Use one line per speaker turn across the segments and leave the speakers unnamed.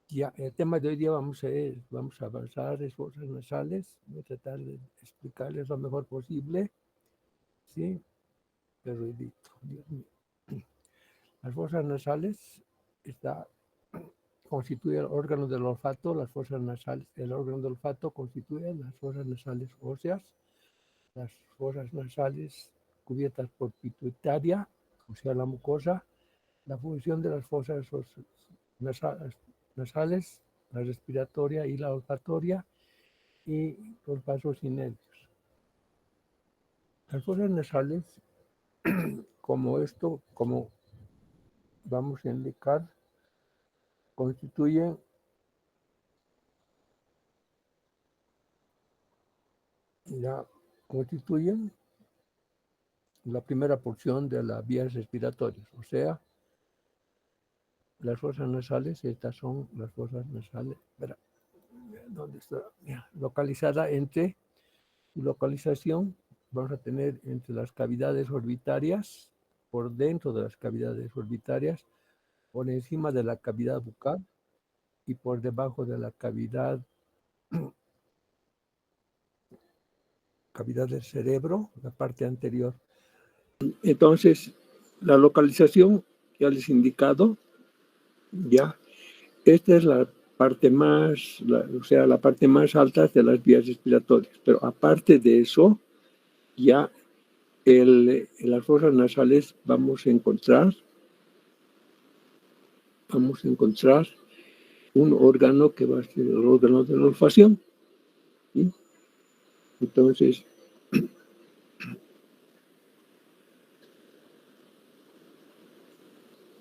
Ya, el tema de hoy día vamos a avanzar en fosas nasales, voy a tratar de explicarles lo mejor posible, ¿sí? Qué ruidito, Dios mío. Las fosas nasales constituye el órgano del olfato, las fosas nasales, el órgano del olfato constituye las fosas nasales óseas, las fosas nasales cubiertas por pituitaria, o sea, la mucosa, la función de las fosas nasales, la respiratoria y la olfatoria, y los vasos y nervios. Las fosas nasales, como vamos a indicar, constituyen constituyen la primera porción de las vías respiratorias, o sea, las fosas nasales, estas son las fosas nasales, ¿dónde está? Localizada entre su localización, vamos a tener entre las cavidades orbitarias, por dentro de las cavidades orbitarias, por encima de la cavidad bucal y por debajo de la cavidad del cerebro, la parte anterior. Entonces, la localización, ya les he indicado, ya, esta es la parte más, la parte más alta de las vías respiratorias, pero aparte de eso, ya en las fosas nasales vamos a encontrar un órgano que va a ser el órgano de la olfacción, ¿sí? Entonces,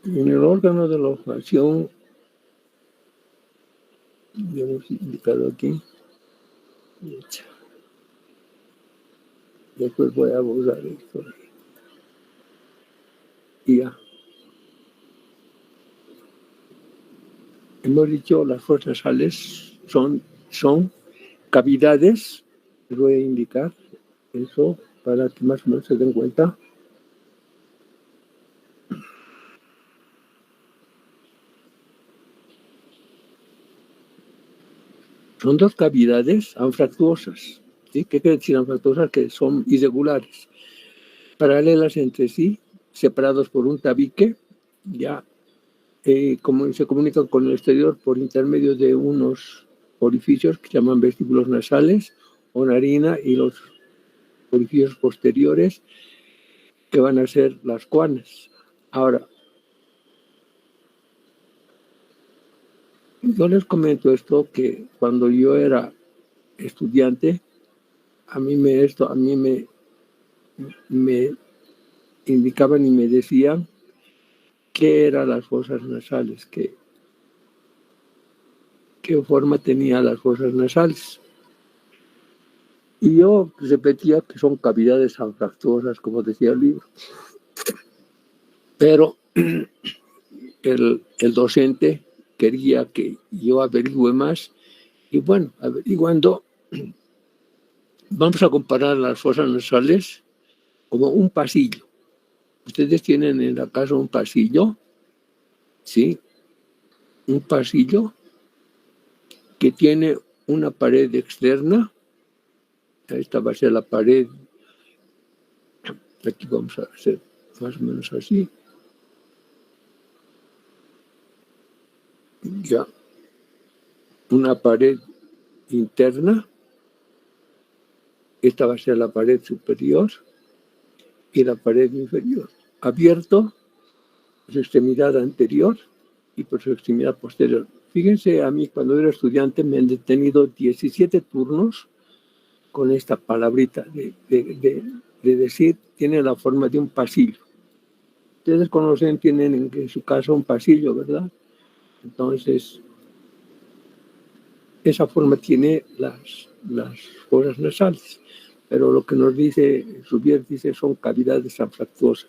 en el órgano de la olfacción, ya hemos indicado aquí, después voy a borrar esto. Y ya. Hemos dicho las fosas nasales son cavidades, les voy a indicar eso para que más o menos se den cuenta. Son dos cavidades anfractuosas, ¿sí? ¿Qué quiere decir anfractuosas? Que son irregulares, paralelas entre sí, separados por un tabique, ya como se comunican con el exterior por intermedio de unos orificios que se llaman vestíbulos nasales o narina, y los orificios posteriores que van a ser las cuanas. Ahora, yo les comento esto, que cuando yo era estudiante, a mí me indicaban y me decían qué eran las fosas nasales, qué forma tenían las fosas nasales. Y yo repetía que son cavidades anfractuosas, como decía el libro. Pero el docente quería que yo averigüe más, y bueno, averiguando, vamos a comparar las fosas nasales como un pasillo. Ustedes tienen en la casa un pasillo, ¿sí? Un pasillo que tiene una pared externa. Esta va a ser la pared. Aquí vamos a hacer más o menos así. Ya. Una pared interna. Esta va a ser la pared superior y la pared inferior. Abierto por su extremidad anterior y por su extremidad posterior. Fíjense, a mí cuando era estudiante me han detenido 17 turnos con esta palabrita de decir, tiene la forma de un pasillo. Ustedes conocen, tienen en su casa un pasillo, ¿verdad? Entonces, esa forma tiene las fosas nasales, pero lo que nos dice Subier, dice, son cavidades anfractuosas.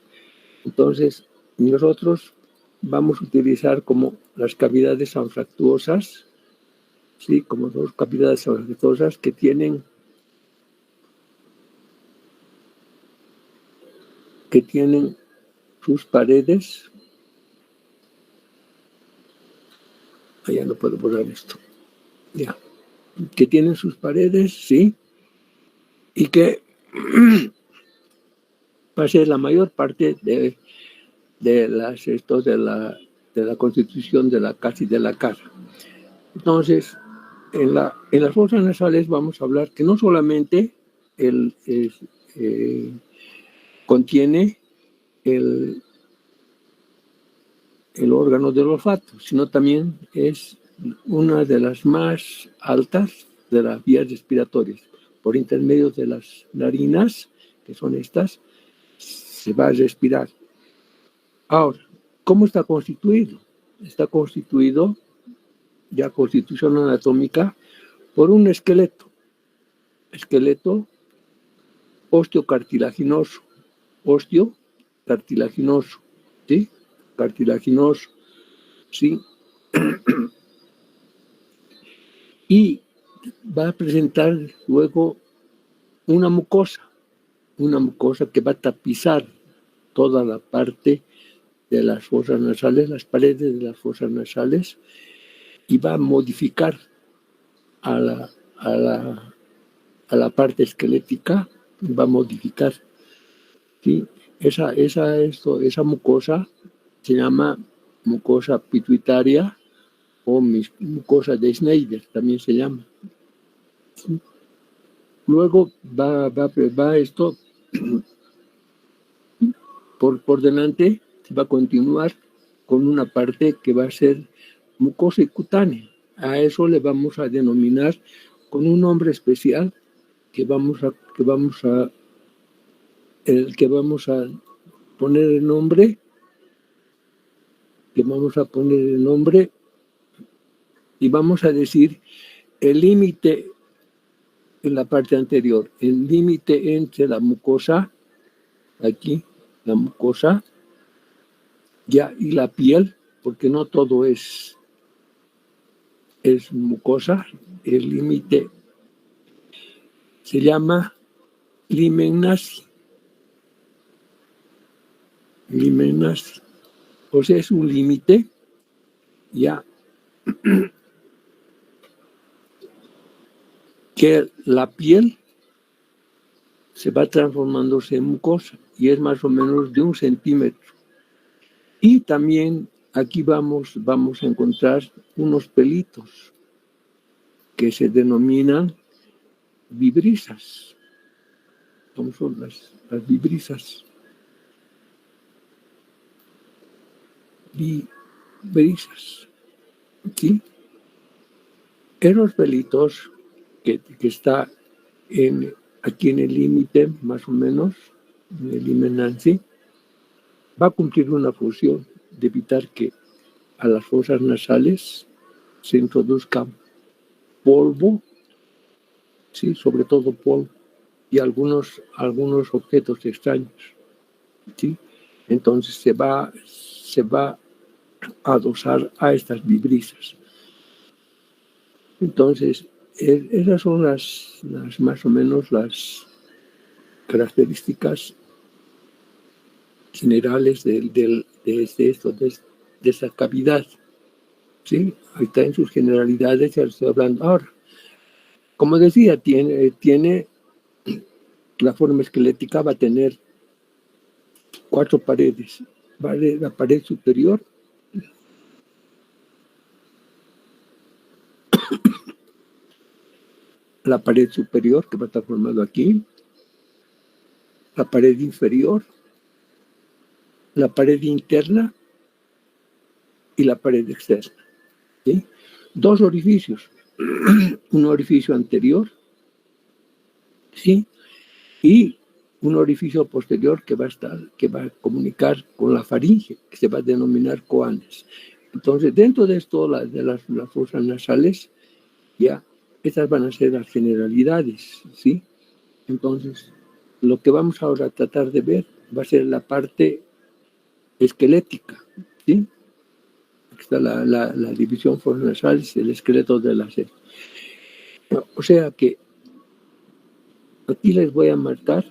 Entonces, nosotros vamos a utilizar como las cavidades anfractuosas, ¿sí? Como dos cavidades anfractuosas que tienen sus paredes ya no puedo borrar esto. Ya. Que tienen sus paredes, sí, y que va a ser la mayor parte de la constitución de la casa. Entonces, en las fosas nasales vamos a hablar que no solamente contiene el órgano del olfato, sino también es una de las más altas de las vías respiratorias. Por intermedio de las narinas, que son estas, se va a respirar. Ahora, ¿cómo está constituido? Está constituido, ya constitución anatómica, por un esqueleto osteocartilaginoso, ¿sí? Cartilaginoso, ¿sí? Y va a presentar luego una mucosa que va a tapizar toda la parte de las fosas nasales, las paredes de las fosas nasales, y va a modificar a la parte esquelética, va a modificar, ¿sí? Esa mucosa se llama mucosa pituitaria o mucosa de Schneider, también se llama. ¿Sí? Luego va esto por delante, va a continuar con una parte que va a ser mucosa y cutánea. A eso le vamos a denominar con un nombre especial que vamos a poner el nombre, y vamos a decir el límite en la parte anterior, el límite entre la mucosa, aquí, la mucosa, ya, y la piel, porque no todo es mucosa, el límite se llama limen-nasi. O sea, es un límite ya que la piel se va transformándose en mucosa y es más o menos de 1 centímetro. Y también aquí vamos a encontrar unos pelitos que se denominan vibrisas. ¿Cómo son las vibrisas? Vibrisas. ¿Sí? Esos pelitos que está aquí en el límite, más o menos, en el limen-nasi, va a cumplir una función de evitar que a las fosas nasales se introduzca polvo, ¿sí? Sobre todo polvo, y algunos objetos extraños, ¿sí? Entonces se va a adosar a estas vibrisas. Entonces, esas son las más o menos las características generales de esa cavidad, ¿sí? Ahí está en sus generalidades, ya estoy hablando ahora. Como decía, tiene la forma esquelética, va a tener 4 paredes, ¿vale? La pared superior, que va a estar formado aquí, la pared inferior, la pared interna y la pared externa, ¿sí? 2 orificios, un orificio anterior, ¿sí? Y un orificio posterior que va a comunicar con la faringe, que se va a denominar coanes. Entonces, dentro de esto, de las fosas nasales, ya, estas van a ser las generalidades, ¿sí? Entonces, lo que vamos ahora a tratar de ver va a ser la parte esquelética, ¿sí? Aquí está la división fosas nasales, el esqueleto de la sed. O sea que aquí les voy a marcar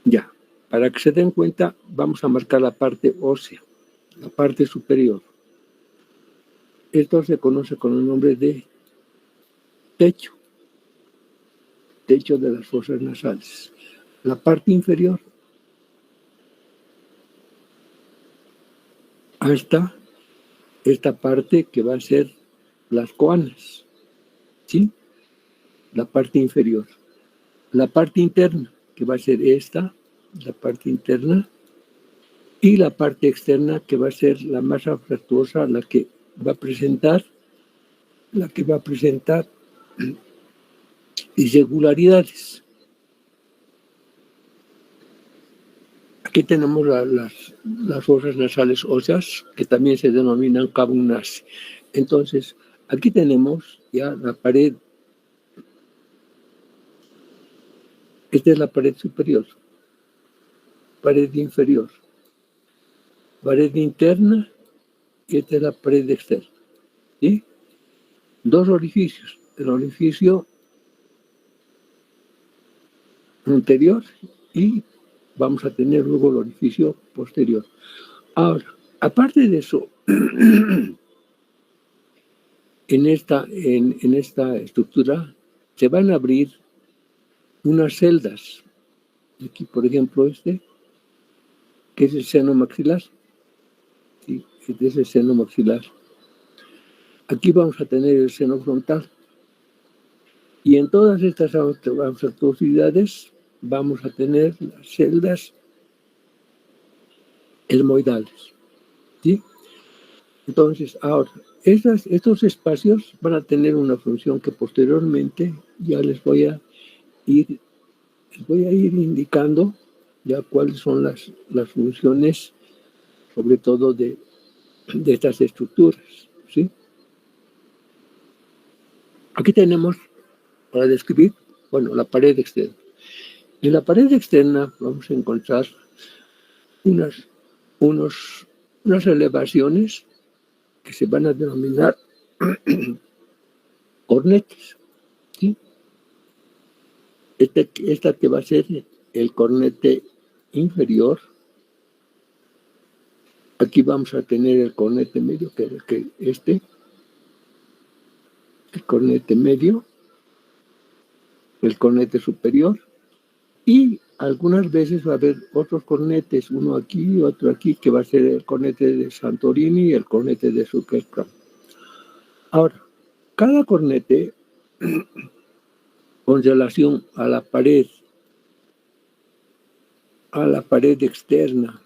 Ya, para que se den cuenta, vamos a marcar la parte ósea, la parte superior. Esto se conoce con el nombre de techo de las fosas nasales. La parte inferior hasta esta parte que va a ser las coanas, ¿sí? La parte inferior. La parte interna, que va a ser esta, la parte interna, y la parte externa, que va a ser la masa fractuosa, la que va a presentar irregularidades. Aquí tenemos las fosas nasales óseas, que también se denominan cabunas. Entonces, aquí tenemos ya la pared. Esta es la pared superior, pared inferior, pared interna, y esta es la pared externa. ¿Sí? Dos orificios, el orificio anterior y vamos a tener luego el orificio posterior. Ahora, aparte de eso, en esta estructura se van a abrir unas celdas. Aquí, por ejemplo, que es el seno maxilar. ¿Sí? Este es el seno maxilar. Aquí vamos a tener el seno frontal. Y en todas estas anfractuosidades vamos a tener las celdas etmoidales. ¿Sí? Entonces, ahora, estos espacios van a tener una función que posteriormente ya les voy a ir indicando ya cuáles son las funciones, sobre todo de estas estructuras. ¿Sí? Aquí tenemos, para describir, bueno, la pared externa. En la pared externa vamos a encontrar unas elevaciones que se van a denominar cornetes. ¿Sí? Esta que va a ser el cornete inferior. Aquí vamos a tener el cornete medio, que es el cornete medio, el cornete superior, y algunas veces va a haber otros cornetes, uno aquí y otro aquí, que va a ser el cornete de Santorini y el cornete de Zuckerman. Ahora, cada cornete con relación a la pared externa,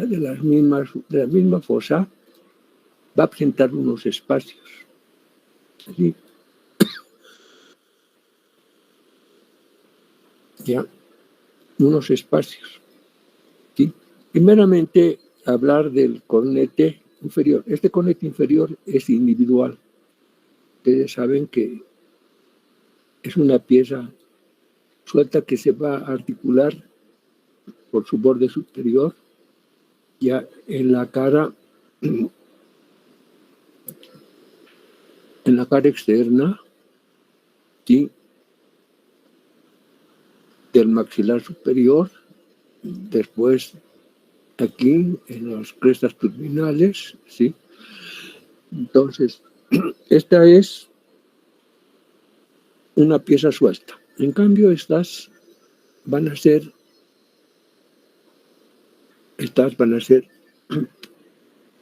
de la misma fosa, va a presentar unos espacios. ¿Sí? Ya, unos espacios. ¿Sí? Primeramente, hablar del cornete inferior. Este cornete inferior es individual. Ustedes saben que es una pieza suelta que se va a articular por su borde superior, ya en la cara externa, ¿sí? Del maxilar superior, después aquí en las crestas terminales, ¿sí? Entonces, esta es una pieza suelta. En cambio, estas van a ser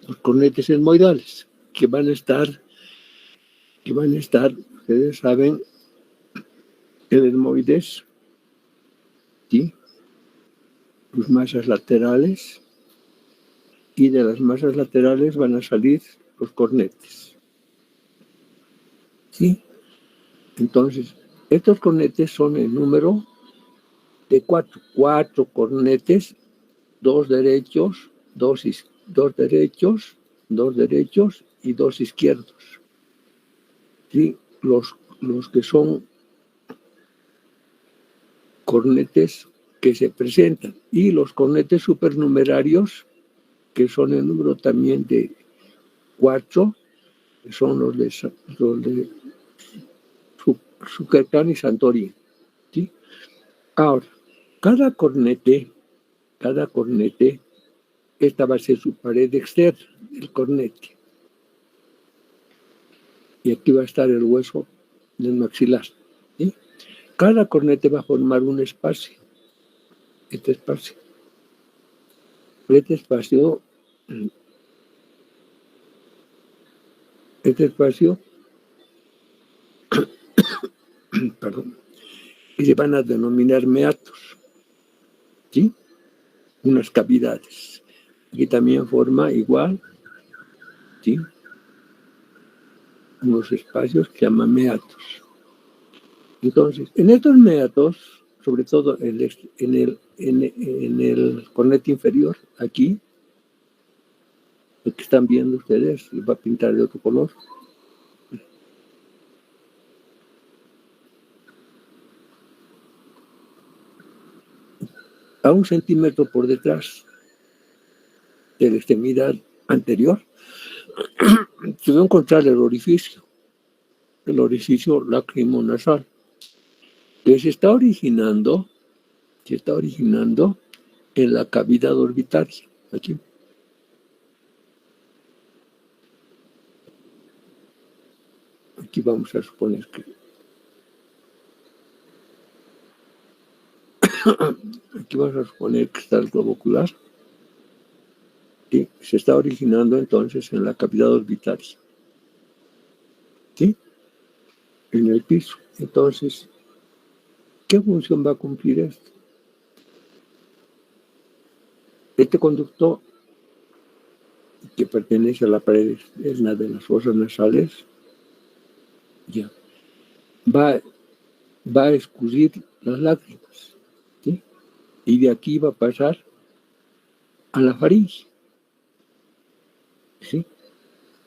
los cornetes etmoidales, que van a estar, ustedes saben, el etmoides, ¿sí? Sus masas laterales, y de las masas laterales van a salir los cornetes. ¿Sí? Entonces, estos cornetes son en número de 4. 4 cornetes, 2 derechos, 2 derechos, 2 derechos y 2 izquierdos. ¿Sí? Los que son cornetes que se presentan, y los cornetes supernumerarios, que son el número también de 4, que son los de Sukercán y Santorini, ¿sí? Ahora, cada cornete, esta va a ser su pared externa, el cornete. Y aquí va a estar el hueso del maxilar, ¿sí? Cada cornete va a formar un espacio. Este espacio, perdón, y se van a denominar meatos, ¿sí? Unas cavidades. Aquí también forma igual, ¿sí? Unos espacios que llaman meatos. Entonces, en estos meatos, sobre todo en el cornete inferior, aquí, lo que están viendo ustedes, y va a pintar de otro color. A 1 centímetro por detrás de la extremidad anterior, se va a encontrar el orificio lacrimonasal, que se está originando en la cavidad orbitaria, aquí. Aquí vamos a suponer que está el globo ocular, y se está originando entonces en la cavidad orbitaria, ¿sí? En el piso. Entonces, ¿qué función va a cumplir esto? Este conducto, que pertenece a la pared externa de las fosas nasales, ya va a escurrir las lágrimas, ¿sí? Y de aquí va a pasar a la faringe, ¿sí?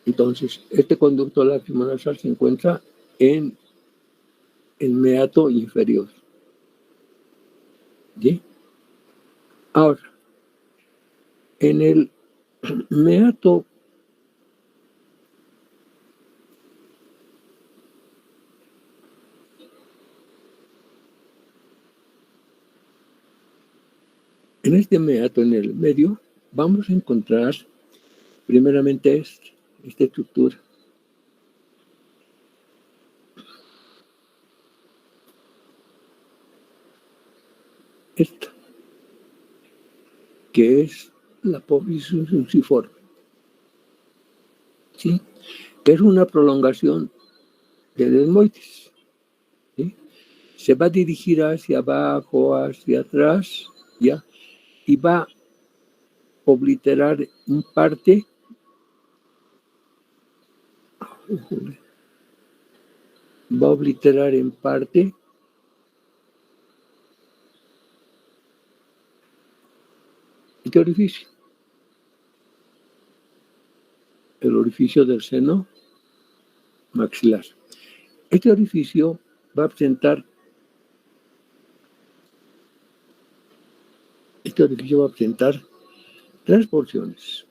Entonces, este conducto lacrimonasal se encuentra en el meato inferior, ¿sí? Ahora, en el meato en el medio, vamos a encontrar primeramente esta estructura. Esta, que es la apófisis fusiforme, ¿sí? Que es una prolongación del etmoides, ¿sí? Se va a dirigir hacia abajo, hacia atrás, ¿ya? Y va a obliterar en parte este orificio, el orificio del seno maxilar. Este orificio va a presentar tres porciones: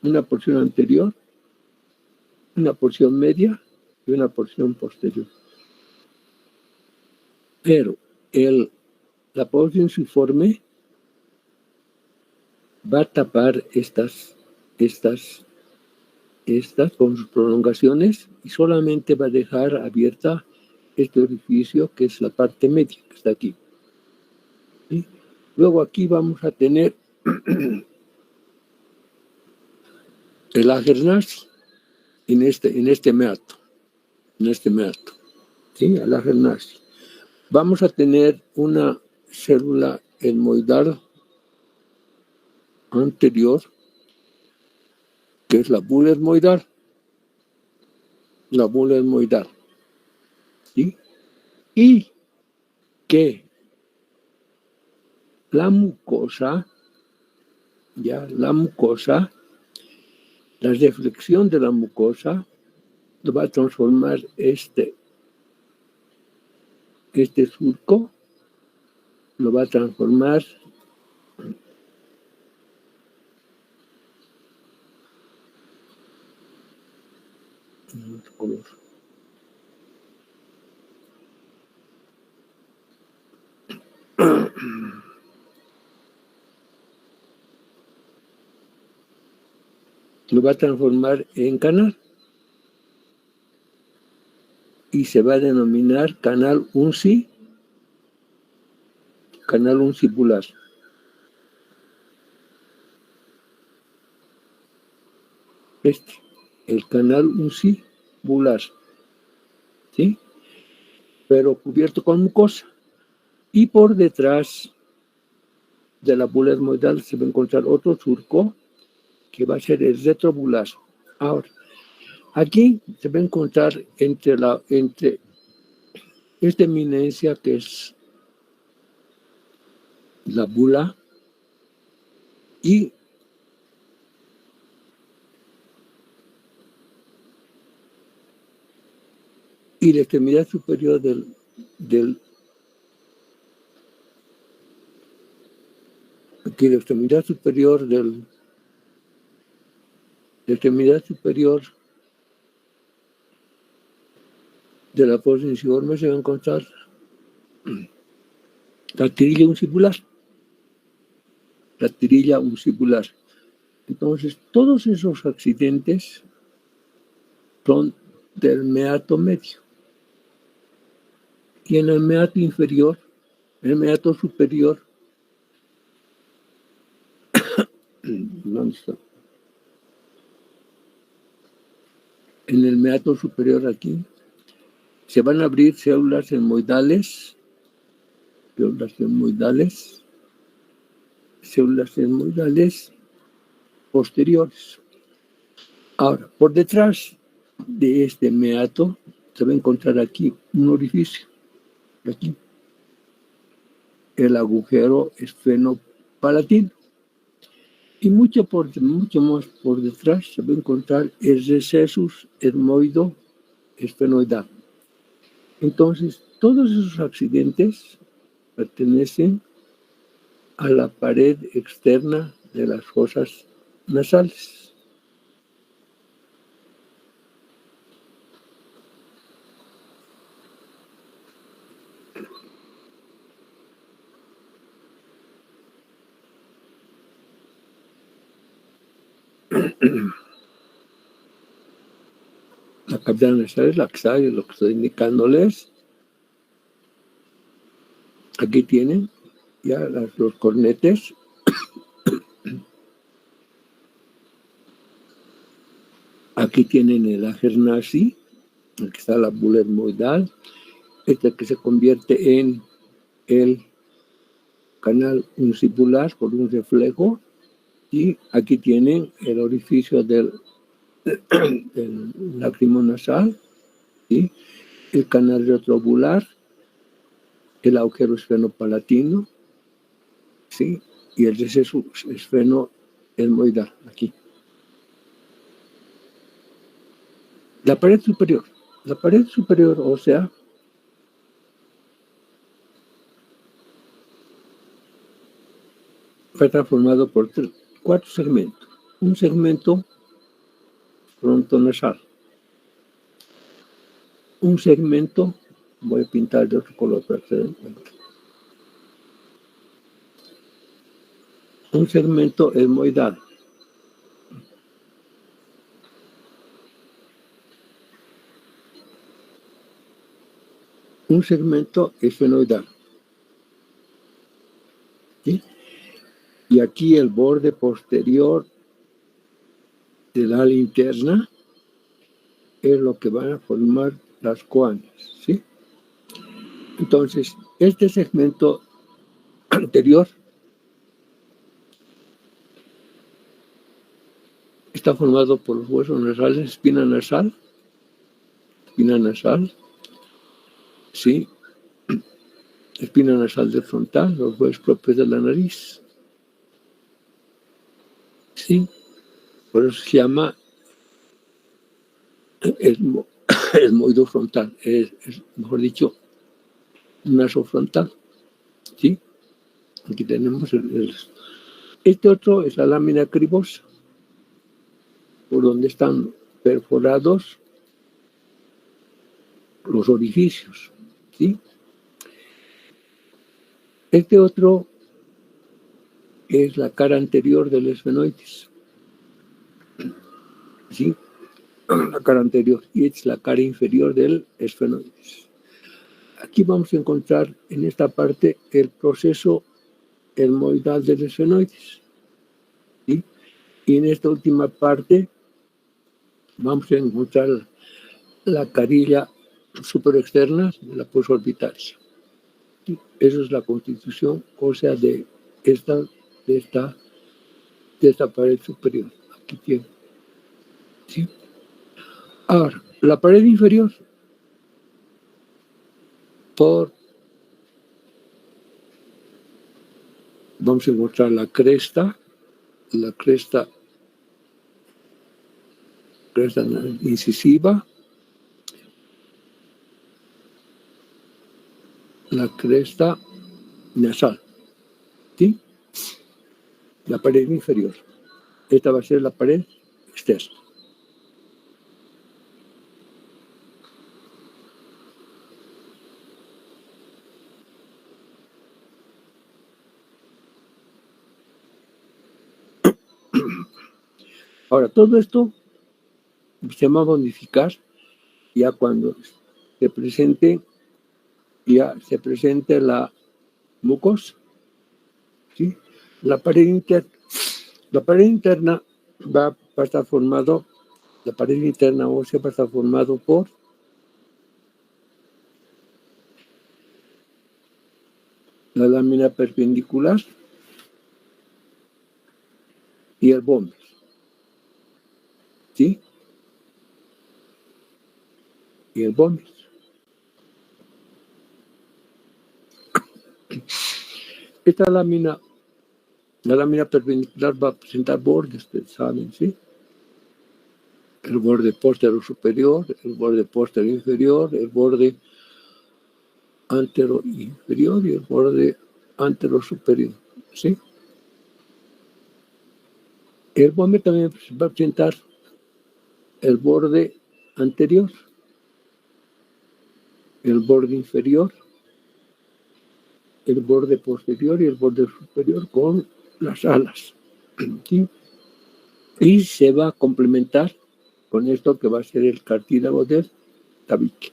una porción anterior, una porción media y una porción posterior. Pero la porción fusiforme va a tapar estas con sus prolongaciones, y solamente va a dejar abierta este orificio, que es la parte media, que está aquí, ¿sí? Luego aquí vamos a tener el Agernaci en este meato, ¿sí? El Agernaci. Vamos a tener una célula etmoidal anterior, que es la bula etmoidal, ¿sí? Y que la mucosa, la deflexión de la mucosa lo va a transformar este surco, lo va a transformar en otro color. Lo va a transformar en canal y se va a denominar canal uncibular. El canal uncibular, ¿sí? Pero cubierto con mucosa. Y por detrás de la bula etmoidal se va a encontrar otro surco que va a ser el retrobular. Ahora, aquí se va a encontrar entre esta eminencia que es la bula y la extremidad superior de la extremidad superior de la posición se va a encontrar la tirilla uncibular. Entonces, todos esos accidentes son del meato medio. Y en el meato inferior, el meato superior, ¿dónde está? En el meato superior aquí, se van a abrir células etmoidales posteriores. Ahora, por detrás de este meato se va a encontrar aquí un orificio, aquí, el agujero esfenopalatino. Y mucho más por detrás se va a encontrar el recessus etmoido-esfenoidal. Entonces, todos esos accidentes pertenecen a la pared externa de las fosas nasales. La cavidad nasal es la que sabe lo que estoy indicándoles. Aquí tienen ya los cornetes. Aquí tienen el agernasi, aquí está la bula etmoidal, que se convierte en el canal uncibular por un reflejo, y aquí tienen el orificio del lágrimo nasal, ¿sí? El canal retrobular, el agujero esfenopalatino, ¿sí? Y el receso esfenoetmoidal, aquí. La pared superior ósea fue transformado por 4 segmentos. Un segmento frontonasal, un segmento, voy a pintar de otro color para que se den cuenta, un segmento etmoidal, un segmento esfenoidal, ¿sí? Y aquí el borde posterior del ala interna es lo que van a formar las coanas, ¿sí? Entonces, este segmento anterior está formado por los huesos nasales, espina nasal, ¿sí? Espina nasal del frontal, los huesos propios de la nariz, ¿sí? Por eso se llama etmoido frontal, es mejor dicho, nasofrontal, ¿sí? Aquí tenemos este otro es la lámina cribosa, por donde están perforados los orificios, ¿sí? Este otro es la cara anterior del esfenoides, ¿sí? La cara anterior, y es la cara inferior del esfenoides. Aquí vamos a encontrar en esta parte el proceso hermoidal del esfenoides, ¿sí? Y en esta última parte vamos a encontrar la carilla superexterna de la posorbitaria. ¿Sí? Esa es la constitución ósea de esta pared superior. Aquí tiene. ¿Sí? Ahora, la pared inferior, vamos a encontrar la cresta incisiva, la cresta nasal, ¿sí? La pared inferior. Esta va a ser la pared externa. Ahora, todo esto se va a modificar ya cuando se presente la mucosa, ¿sí? La pared interna va a estar formado, la pared interna ósea va a estar formado por la lámina perpendicular y el vómer, ¿sí? Y el vómer. Esta lámina, la lámina perpendicular va a presentar bordes, ustedes saben, ¿sí? El borde póstero superior, el borde póstero inferior, el borde antero inferior y el borde antero superior, ¿sí? El vómer también va a presentar el borde anterior, el borde inferior, el borde posterior y el borde superior con las alas, ¿sí? Y se va a complementar con esto que va a ser el cartílago del tabique,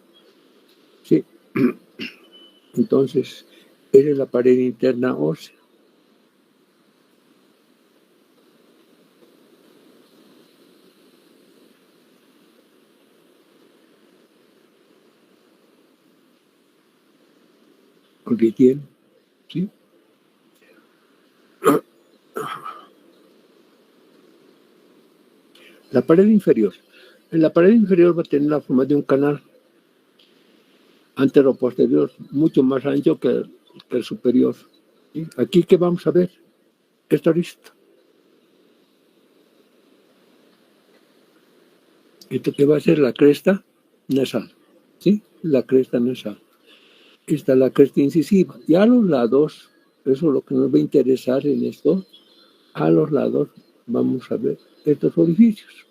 ¿sí? Entonces, esa es la pared interna ósea. Porque tiene, ¿sí? La pared inferior. En la pared inferior va a tener la forma de un canal antero-posterior mucho más ancho que el superior. ¿Sí? Aquí, ¿qué vamos a ver? Esta arista. Esto que va a ser la cresta nasal, ¿sí? La cresta nasal. Esta es la cresta incisiva. Y a los lados, eso es lo que nos va a interesar en esto, a los lados vamos a ver estos orificios,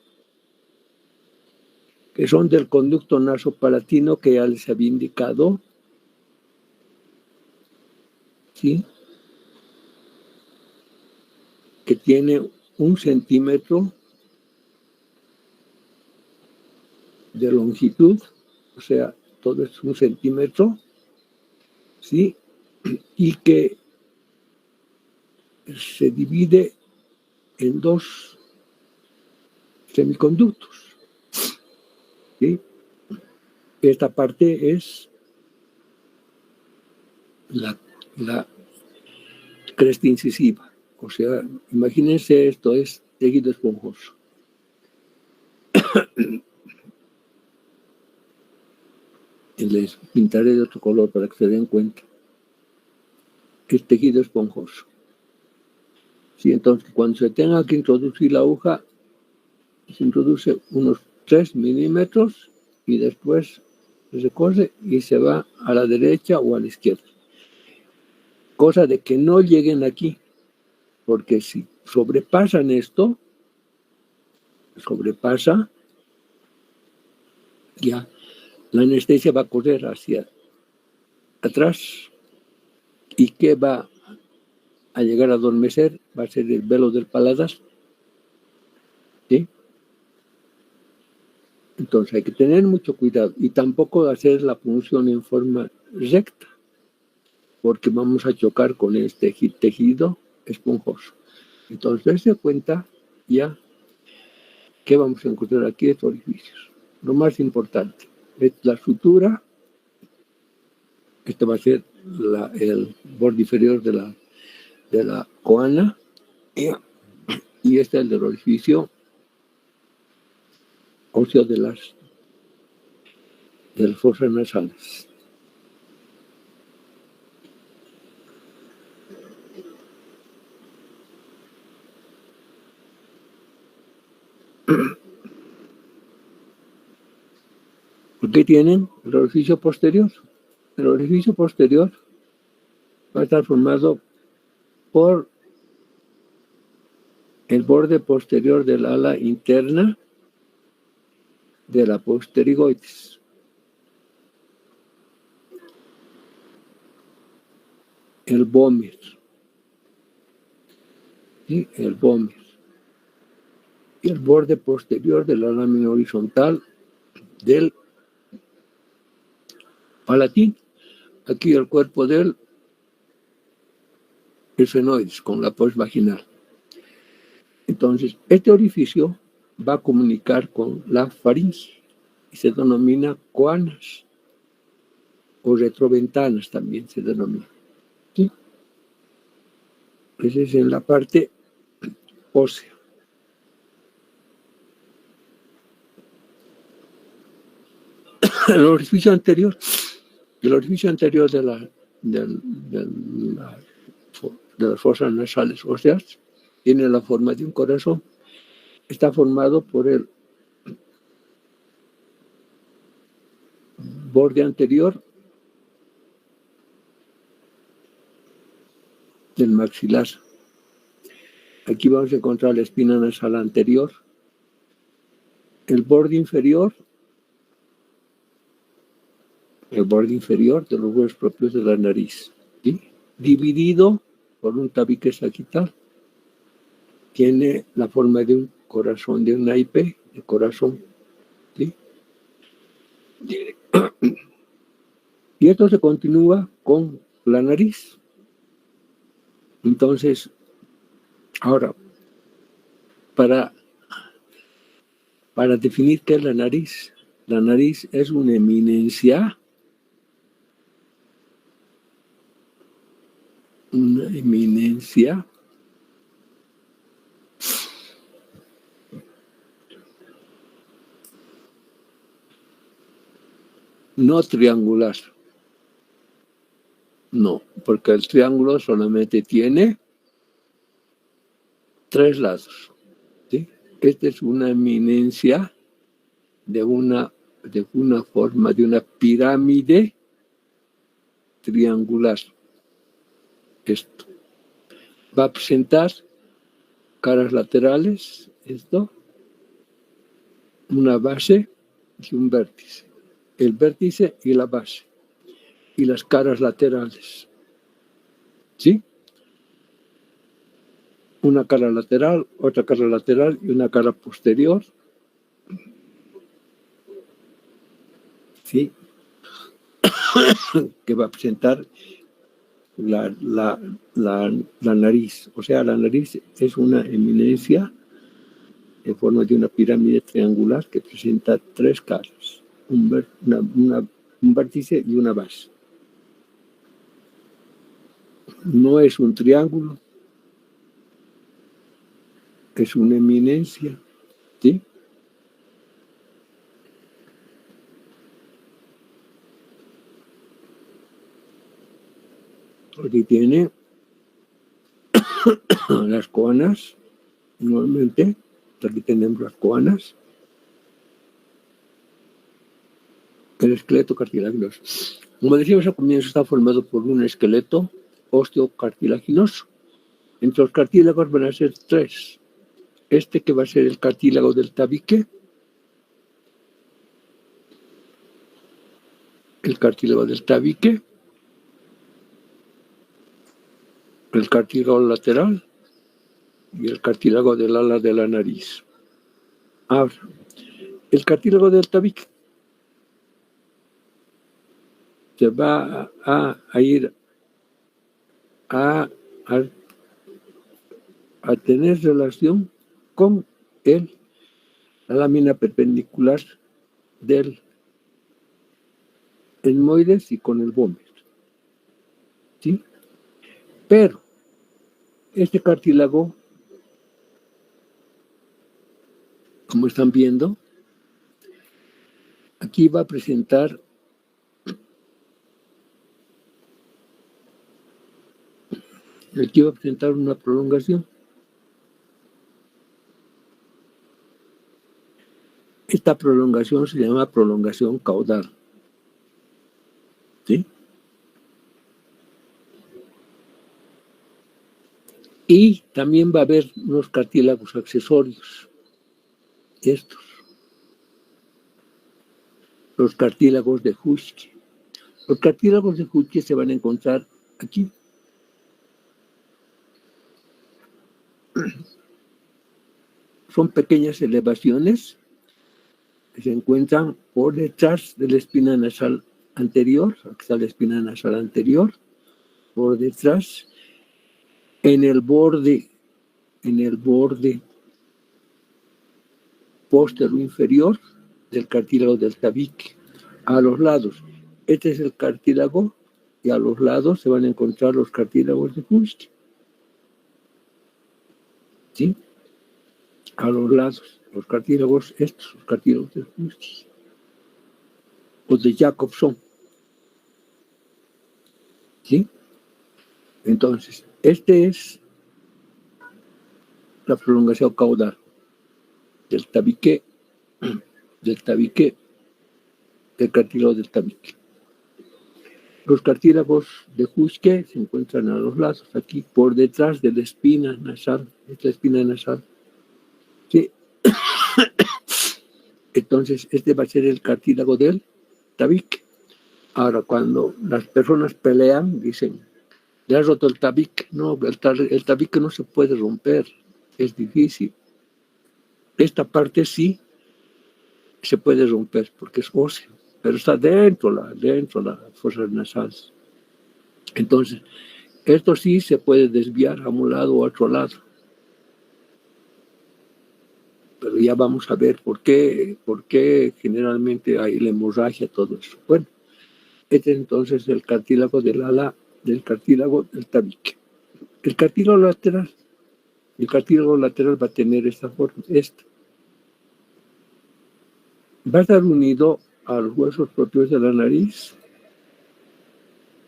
que son del conducto nasopalatino que ya les había indicado, ¿sí? Que tiene 1 centímetro de longitud, o sea, todo es 1 centímetro, ¿sí? Y que se divide en 2 semiconductos, ¿sí? Esta parte es la cresta incisiva, o sea, imagínense, esto es tejido esponjoso. Les pintaré de otro color para que se den cuenta. Es tejido esponjoso. Sí, entonces, cuando se tenga que introducir la aguja, se introduce unos 3 milímetros y después se cose y se va a la derecha o a la izquierda. cosa de que no lleguen aquí, porque si sobrepasan esto, ya la anestesia va a correr hacia atrás. ¿Y qué va a llegar a adormecer? Va a ser el velo del paladar. ¿Sí? Entonces hay que tener mucho cuidado y tampoco hacer la punción en forma recta, porque vamos a chocar con este tejido esponjoso. Entonces, dense cuenta ya que vamos a encontrar aquí estos orificios. Lo más importante es la sutura. Este va a ser el borde inferior de la coana y este es el del orificio óseo de las fosas nasales. ¿Qué tienen? El orificio posterior. El orificio posterior va a estar formado por el borde posterior del ala interna de la posterigoides. El vómer. ¿Sí? El vómer. Y el borde posterior de la lámina horizontal del palatín. Aquí el cuerpo del esfenoides con la postvaginal. Entonces, este orificio va a comunicar con la faringe y se denomina coanas o retroventanas también se denomina. ¿Sí? Esa es en la parte ósea. El orificio anterior de las fosas nasales óseas tiene la forma de un corazón. Está formado por el borde anterior del maxilar. Aquí vamos a encontrar la espina nasal anterior, el borde inferior de los huesos propios de la nariz, ¿sí? Dividido por un tabique sagital. Tiene la forma de un corazón, de un naipe, de corazón. ¿Sí? Y esto se continúa con la nariz. Entonces, ahora, para definir qué es la nariz es una eminencia no triangular. No, porque el triángulo solamente tiene 3 lados. ¿Sí? Esta es una eminencia de una forma, de una pirámide triangular. Esto va a presentar caras laterales, una base y un vértice. El vértice y la base. Y las caras laterales. ¿Sí? Una cara lateral, otra cara lateral y una cara posterior. ¿Sí? Que va a presentar la nariz. O sea, la nariz es una eminencia en forma de una pirámide triangular que presenta 3 caras, un vértice y una base. No es un triángulo, es una eminencia. ¿Sí? Aquí tiene las coanas, normalmente. Aquí tenemos las coanas. El esqueleto cartilaginoso. Como decíamos al comienzo, está formado por un esqueleto osteocartilaginoso. Entre los cartílagos van a ser 3. Este que va a ser el cartílago del tabique, el cartílago del tabique, el cartílago lateral y el cartílago del ala de la nariz. Ahora, el cartílago del tabique se va a ir a tener relación con la lámina perpendicular del etmoides y con el vómito, ¿sí? Pero este cartílago, como están viendo, aquí va a presentar una prolongación. Esta prolongación se llama prolongación caudal, ¿sí? Y también va a haber unos cartílagos accesorios, estos, los cartílagos de Hutschke. Los cartílagos de Hutschke se van a encontrar aquí. Son pequeñas elevaciones que se encuentran por detrás de la espina nasal anterior. Aquí está la espina nasal anterior, por detrás, en el borde póstero inferior del cartílago del tabique, a los lados. Este es el cartílago y a los lados se van a encontrar los cartílagos de Hutschke, ¿sí? A los lados, los cartílagos de Hutschke o de Jacobson, ¿sí? Entonces, este es la prolongación caudal del tabique, del cartílago del tabique. Los cartílagos de Hutschke se encuentran a los lados, aquí por detrás de la espina nasal, esta espina nasal, ¿sí? Entonces, este va a ser el cartílago del tabique. Ahora, cuando las personas pelean, dicen, le ha roto el tabique. No, el tabique no se puede romper, es difícil. Esta parte sí se puede romper porque es óseo, pero está dentro las fosas nasales. Entonces, esto sí se puede desviar a un lado o a otro lado. Pero ya vamos a ver por qué generalmente hay la hemorragia, todo eso. Bueno, este es entonces el cartílago del ala, del cartílago del tabique. El cartílago lateral va a tener esta forma, va a estar unido a los huesos propios de la nariz,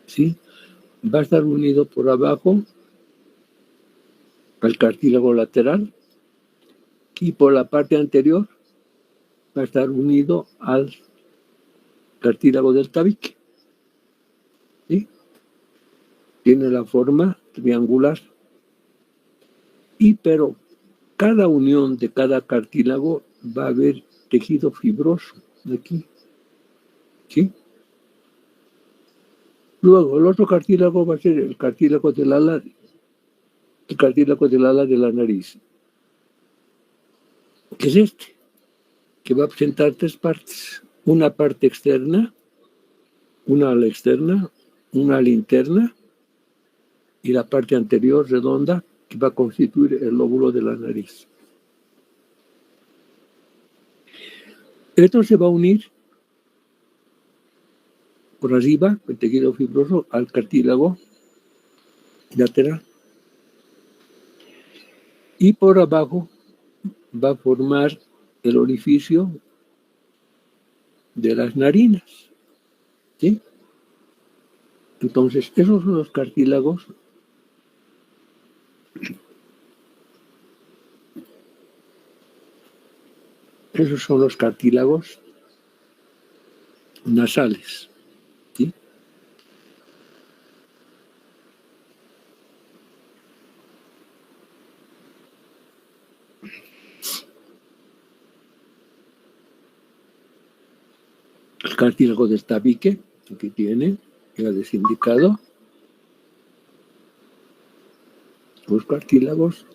¿sí? Va a estar unido por abajo al cartílago lateral y por la parte anterior va a estar unido al cartílago del tabique, ¿sí? Tiene la forma triangular. Pero cada unión de cada cartílago va a haber tejido fibroso de aquí, ¿sí? Luego, el otro cartílago va a ser el cartílago del ala de la nariz, que es este, que va a presentar 3 partes. Una parte externa, una ala externa, una ala interna, y la parte anterior redonda, que va a constituir el lóbulo de la nariz. Esto se va a unir por arriba, el tejido fibroso, al cartílago lateral. Y por abajo va a formar el orificio de las narinas, ¿sí? Entonces, esos son los cartílagos nasales, ¿sí? El cartílago del tabique, aquí tiene, ya desindicado. Los cartílagos,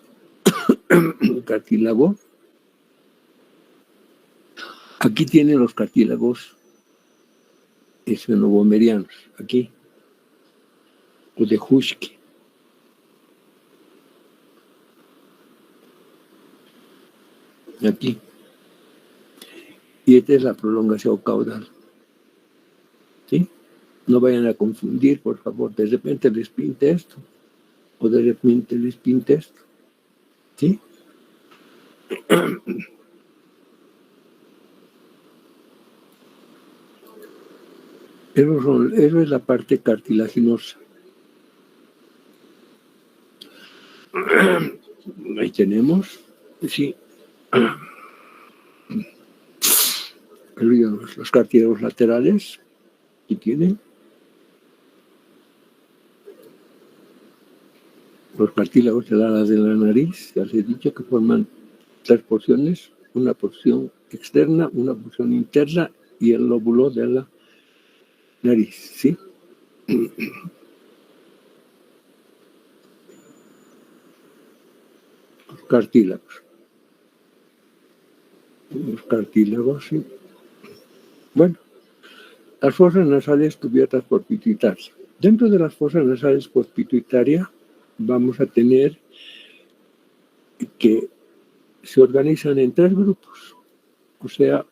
el cartílago. Aquí tienen los cartílagos esfenovomerianos, aquí, o de Huschke. Aquí. Y esta es la prolongación caudal. ¿Sí? No vayan a confundir, por favor. De repente les pinte esto, o de repente les pinte esto. ¿Sí? Eso es la parte cartilaginosa. Ahí tenemos, sí, los cartílagos laterales, y tienen los cartílagos del ala de la nariz, ya les he dicho que forman 3 porciones, una porción externa, una porción interna y el lóbulo de la nariz, ¿sí? Los cartílagos, sí. Bueno, las fosas nasales cubiertas por pituitaria. Dentro de las fosas nasales por pituitaria vamos a tener que se organizan en 3 grupos. O sea,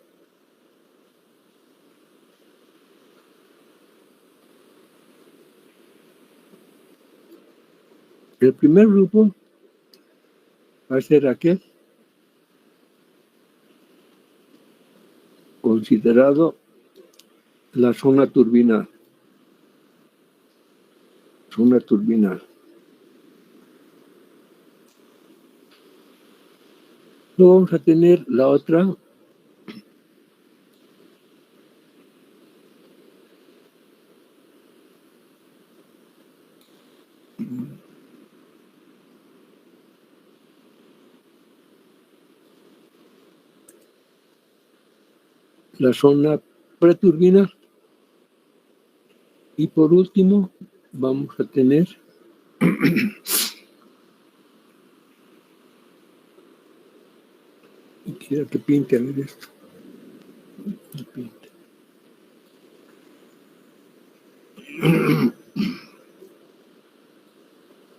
el primer grupo va a ser aquel considerado la zona turbinal. Zona turbinal. Luego vamos a tener la otra, la zona preturbinal. Y por último, vamos a tener quisiera que pinte a ver esto.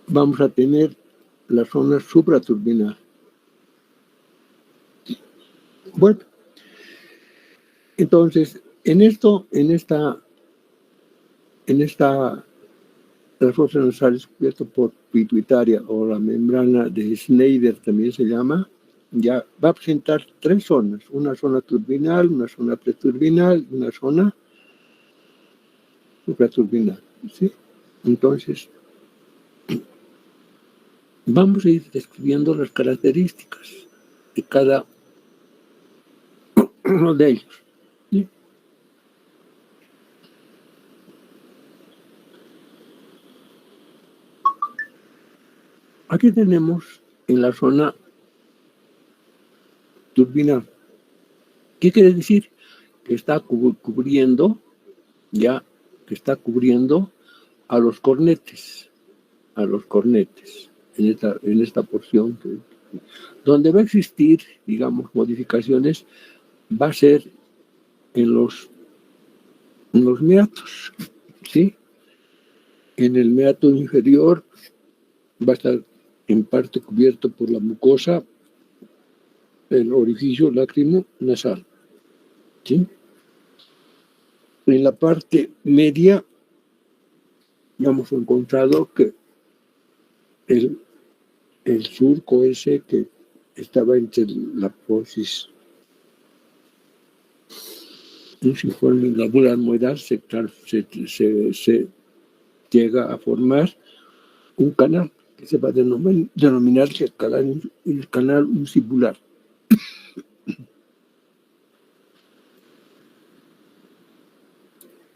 Vamos a tener la zona supraturbinal. Bueno, entonces, las fosas nasales cubiertas por pituitaria o la membrana de Schneider también se llama, ya va a presentar 3 zonas, una zona turbinal, una zona preturbinal y una zona supraturbinal, ¿sí? Entonces, vamos a ir describiendo las características de cada uno de ellos, ¿sí? Aquí tenemos en la zona turbinal. ¿Qué quiere decir? Que está cubriendo a los cornetes, en esta porción. Donde va a existir, digamos, modificaciones, va a ser en los meatos, ¿sí? En el meato inferior va a estar en parte cubierto por la mucosa, el orificio lacrimo-nasal, ¿sí? En la parte media ya hemos encontrado que el surco ese que estaba entre la apófisis funciforme y la bula almohadal se llega a formar un canal que se va a denominar el canal uncibular.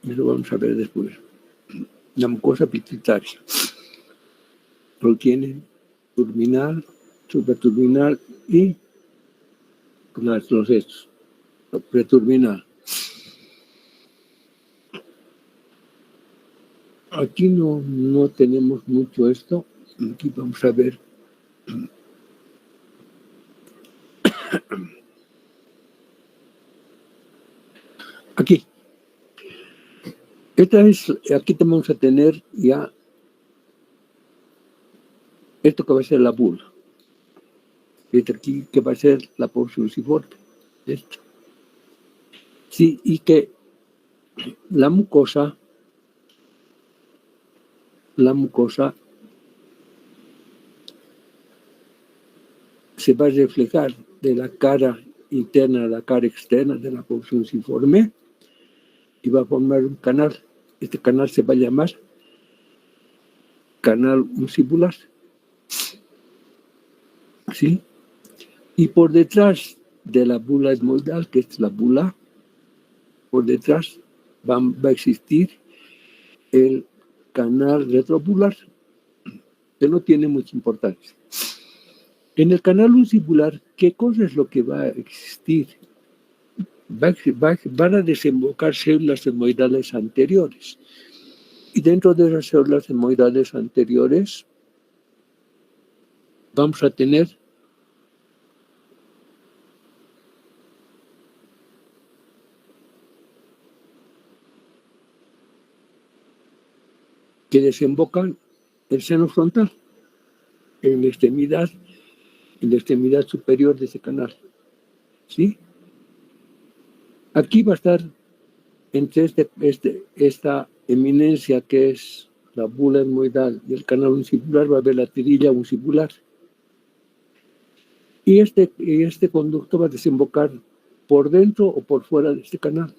Y lo vamos a ver después. La mucosa pituitaria lo tiene turbinal, supraturbinal y los estos, preturbinal. Aquí no tenemos mucho esto. Aquí vamos a ver. Aquí. Aquí vamos a tener ya esto que va a ser la bula. Este aquí que va a ser la porción ciforme. Esto. Sí, y que la mucosa se va a reflejar de la cara interna a la cara externa de la porción ciforme y va a formar un canal. Este canal se va a llamar canal uncibular. ¿Sí? Y por detrás de la bula etmoidal, que es la bula, por detrás va a existir el canal retrobular, que no tiene mucha importancia. En el canal uncibular, ¿qué cosa es lo que va a existir? Van a desembocar células etmoidales anteriores. Y dentro de esas células etmoidales anteriores vamos a tener que desembocan el seno frontal en la extremidad superior de ese canal. ¿Sí? Aquí va a estar entre esta eminencia que es la bula etmoidal y el canal uncibular, va a haber la tirilla uncibular. Y este conducto va a desembocar por dentro o por fuera de este canal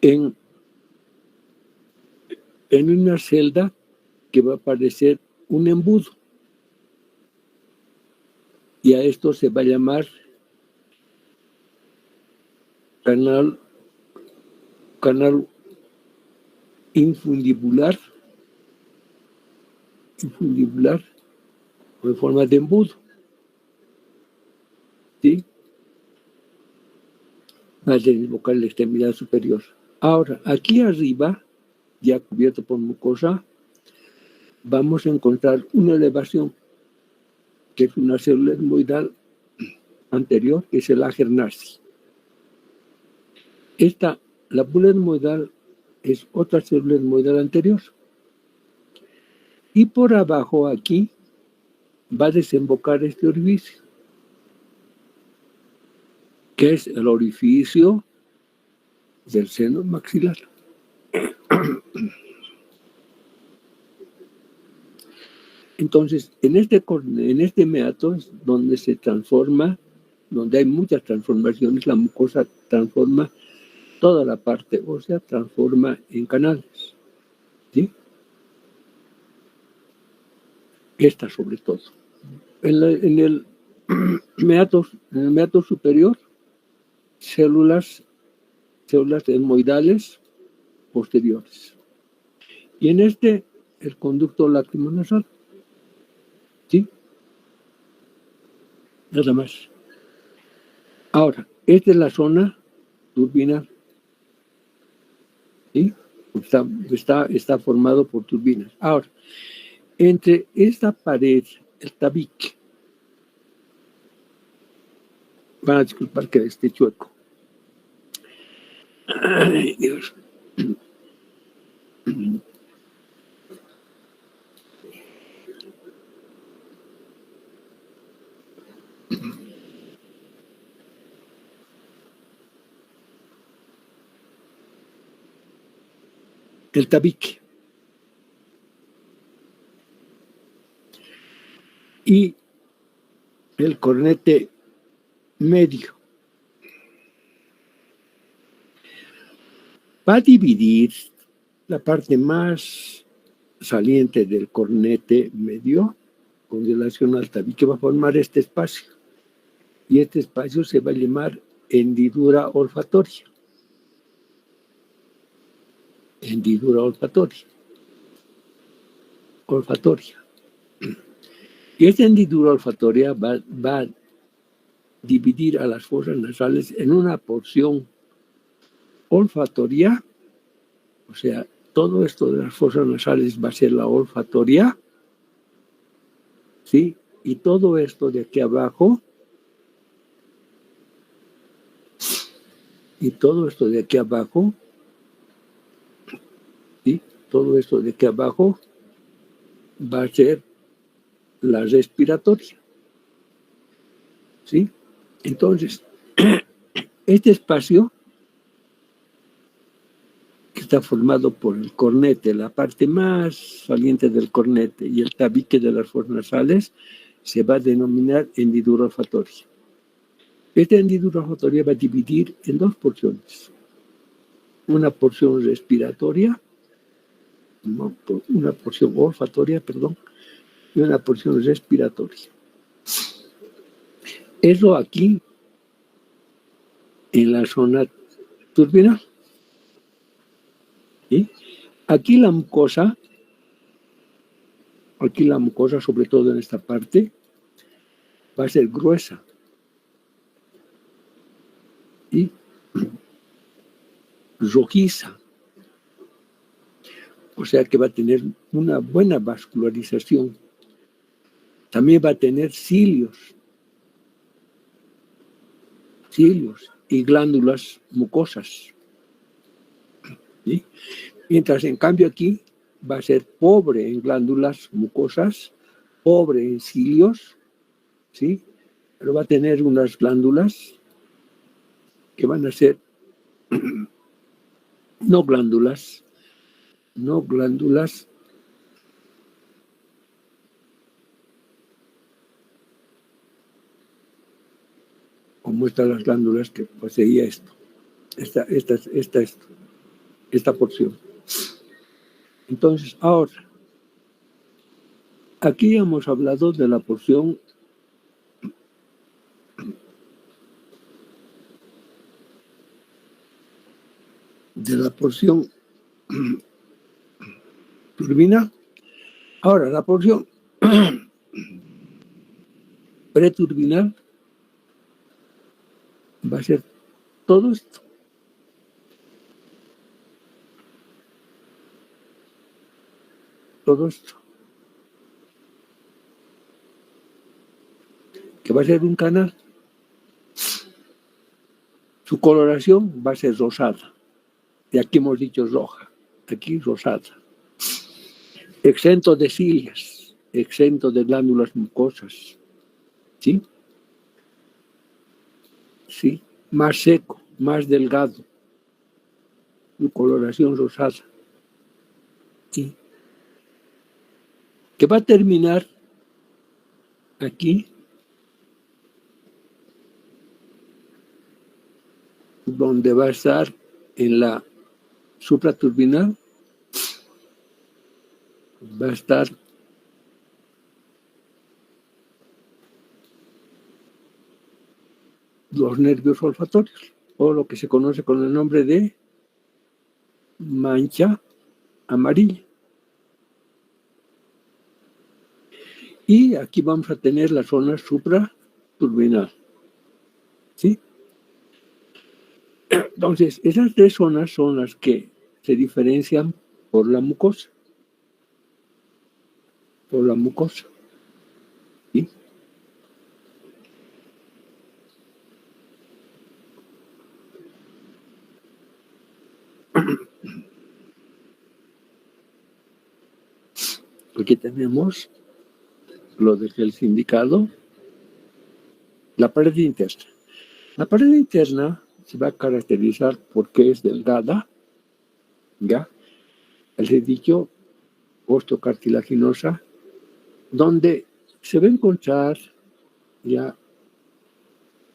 en una celda que va a parecer un embudo. Y a esto se va a llamar canal infundibular o en forma de embudo. ¿Sí? Va a desembocar la extremidad superior. Ahora, aquí arriba, ya cubierto por mucosa, vamos a encontrar una elevación, que es una célula etmoidal anterior, que es el ager narcis. La bula etmoidal es otra célula etmoidal anterior. Y por abajo aquí va a desembocar este orificio, que es el orificio del seno maxilar. Entonces, en este meato es donde se transforma, donde hay muchas transformaciones, la mucosa transforma toda la parte ósea, transforma en canales. ¿Sí? Esta sobre todo. En el meato superior, células etmoidales posteriores. Y en el conducto lacrimonasal. ¿Sí? Nada más. Ahora, esta es la zona turbinal. ¿Sí? Está formado por turbinas. Ahora, entre esta pared, el tabique, van a disculpar que esté chueco. Ay, Dios. El tabique. Y el cornete medio. Va a dividir la parte más saliente del cornete medio con relación al tabique, va a formar este espacio. Y este espacio se va a llamar hendidura olfatoria. Hendidura olfatoria. Y esta hendidura olfatoria va a dividir a las fosas nasales en una porción olfatoria, o sea, todo esto de las fosas nasales va a ser la olfatoria, ¿sí? Y todo esto de aquí abajo, y todo esto de aquí abajo, ¿sí? Todo esto de aquí abajo va a ser la respiratoria, ¿sí? Entonces, este espacio que está formado por el cornete, la parte más saliente del cornete y el tabique de las fosas nasales, se va a denominar hendidura olfatoria. Esta hendidura olfatoria va a dividir en dos porciones. Una porción respiratoria, una porción olfatoria, perdón, y una porción respiratoria. Eso aquí, en la zona turbinal. ¿Sí? Aquí la mucosa, sobre todo en esta parte, va a ser gruesa y rojiza. O sea que va a tener una buena vascularización. También va a tener cilios y glándulas mucosas. ¿Sí? Mientras en cambio aquí va a ser pobre en glándulas mucosas, pobre en cilios, ¿sí? Pero va a tener unas glándulas que van a ser no glándulas, como están las glándulas que poseía esto, esta porción. Entonces, ahora, aquí hemos hablado de la porción turbina. Ahora, la porción preturbinal va a ser todo esto. Todo esto. Que va a ser un canal. Su coloración va a ser rosada. Y aquí hemos dicho roja. Aquí rosada. Exento de cilias, exento de glándulas mucosas. ¿Sí? Sí. Más seco, más delgado. Su coloración rosada. ¿Sí? Que va a terminar aquí, donde va a estar en la supraturbinal, va a estar los nervios olfatorios, o lo que se conoce con el nombre de mancha amarilla. Y aquí vamos a tener la zona supraturbinal. ¿Sí? Entonces, esas tres zonas son las que se diferencian por la mucosa. Por la mucosa. ¿Sí? Aquí tenemos lo del sindicado, la pared interna. La pared interna se va a caracterizar porque es delgada, ¿ya? El dicho osteocartilaginosa, donde se va a encontrar ya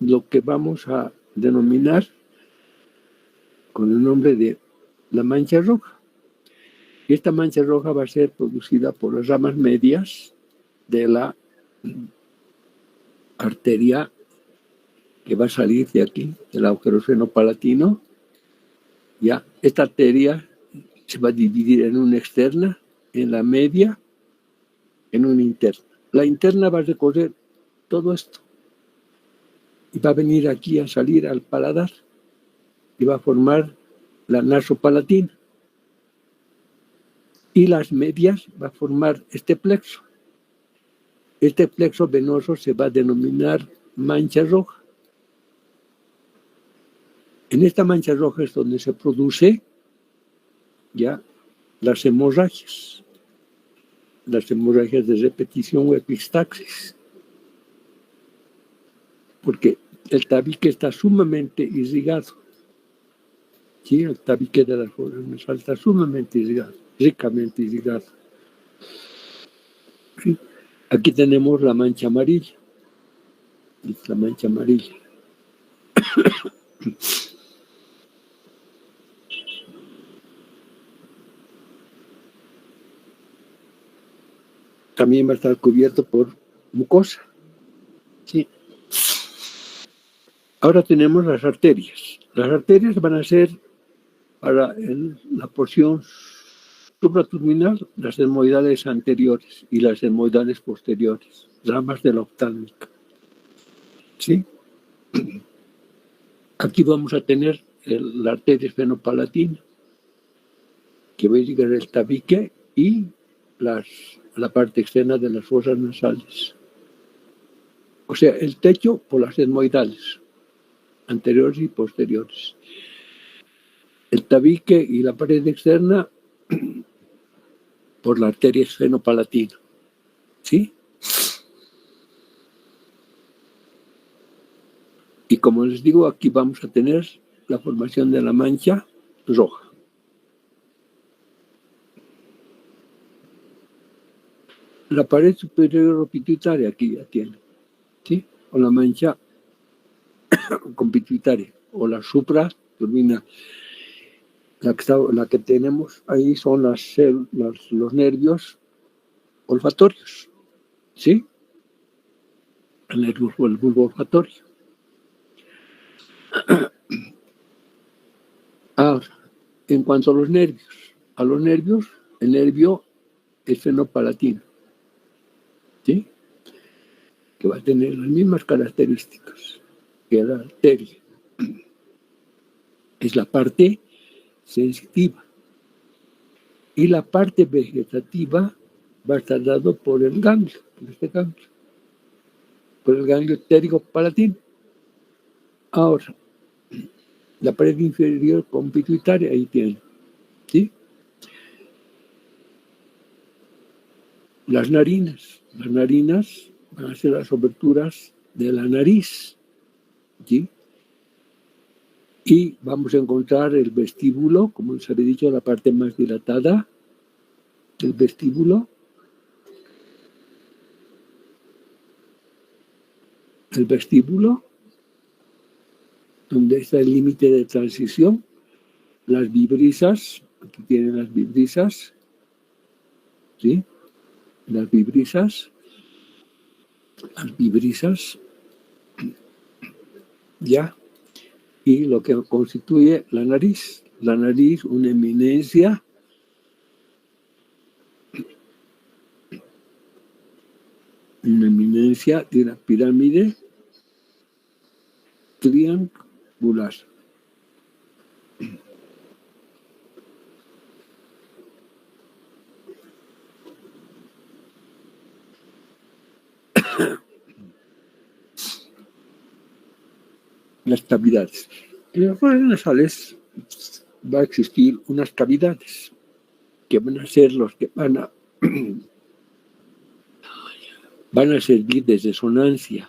lo que vamos a denominar con el nombre de la mancha roja. Y esta mancha roja va a ser producida por las ramas medias de la arteria que va a salir de aquí, del agujero seno-palatino. Ya, esta arteria se va a dividir en una externa, en la media, en una interna. la interna va a recorrer todo esto y va a venir aquí a salir al paladar y va a formar la nasopalatina. Y las medias va a formar este plexo. Este plexo venoso se va a denominar mancha roja. En esta mancha roja es donde se produce ya las hemorragias de repetición o epistaxis, porque el tabique está sumamente irrigado. ¿Sí? El tabique de las fosas nasales está sumamente irrigado, ricamente irrigado. ¿Sí? Aquí tenemos la mancha amarilla. Es la mancha amarilla. También va a estar cubierto por mucosa. ¿Sí? Ahora tenemos las arterias. Las arterias van a ser para la porción supraturminal, las etmoidales anteriores y las etmoidales posteriores, ramas de la oftálmica. ¿Sí? Aquí vamos a tener la arteria esfenopalatina, que va a llegar el tabique y la parte externa de las fosas nasales. O sea, el techo por las etmoidales, anteriores y posteriores. El tabique y la pared externa por la arteria esfenopalatina. ¿Sí? Y como les digo, aquí vamos a tener la formación de la mancha roja. La pared superior pituitaria aquí ya tiene, ¿sí? O la mancha compituitaria, o la supraturminal. La que tenemos ahí son los nervios olfatorios, ¿sí? El bulbo olfatorio. Ahora, en cuanto a los nervios, el nervio esfenopalatino, ¿sí? Que va a tener las mismas características que la arteria. Es la parte sensitiva. Y la parte vegetativa va a estar dado por el ganglio, por el ganglio pterigo-palatino. Ahora, la pared inferior con pituitaria, ahí tiene, ¿sí? Las narinas van a ser las oberturas de la nariz, ¿sí? Y vamos a encontrar el vestíbulo, como les había dicho, la parte más dilatada del vestíbulo. El vestíbulo, donde está el límite de transición, las vibrisas, aquí tienen las vibrisas, ¿sí? Las vibrisas, ya, y lo que constituye la nariz, una eminencia de una pirámide triangular. Las cavidades. En las fosas nasales va a existir unas cavidades que van a ser los que van a servir de resonancia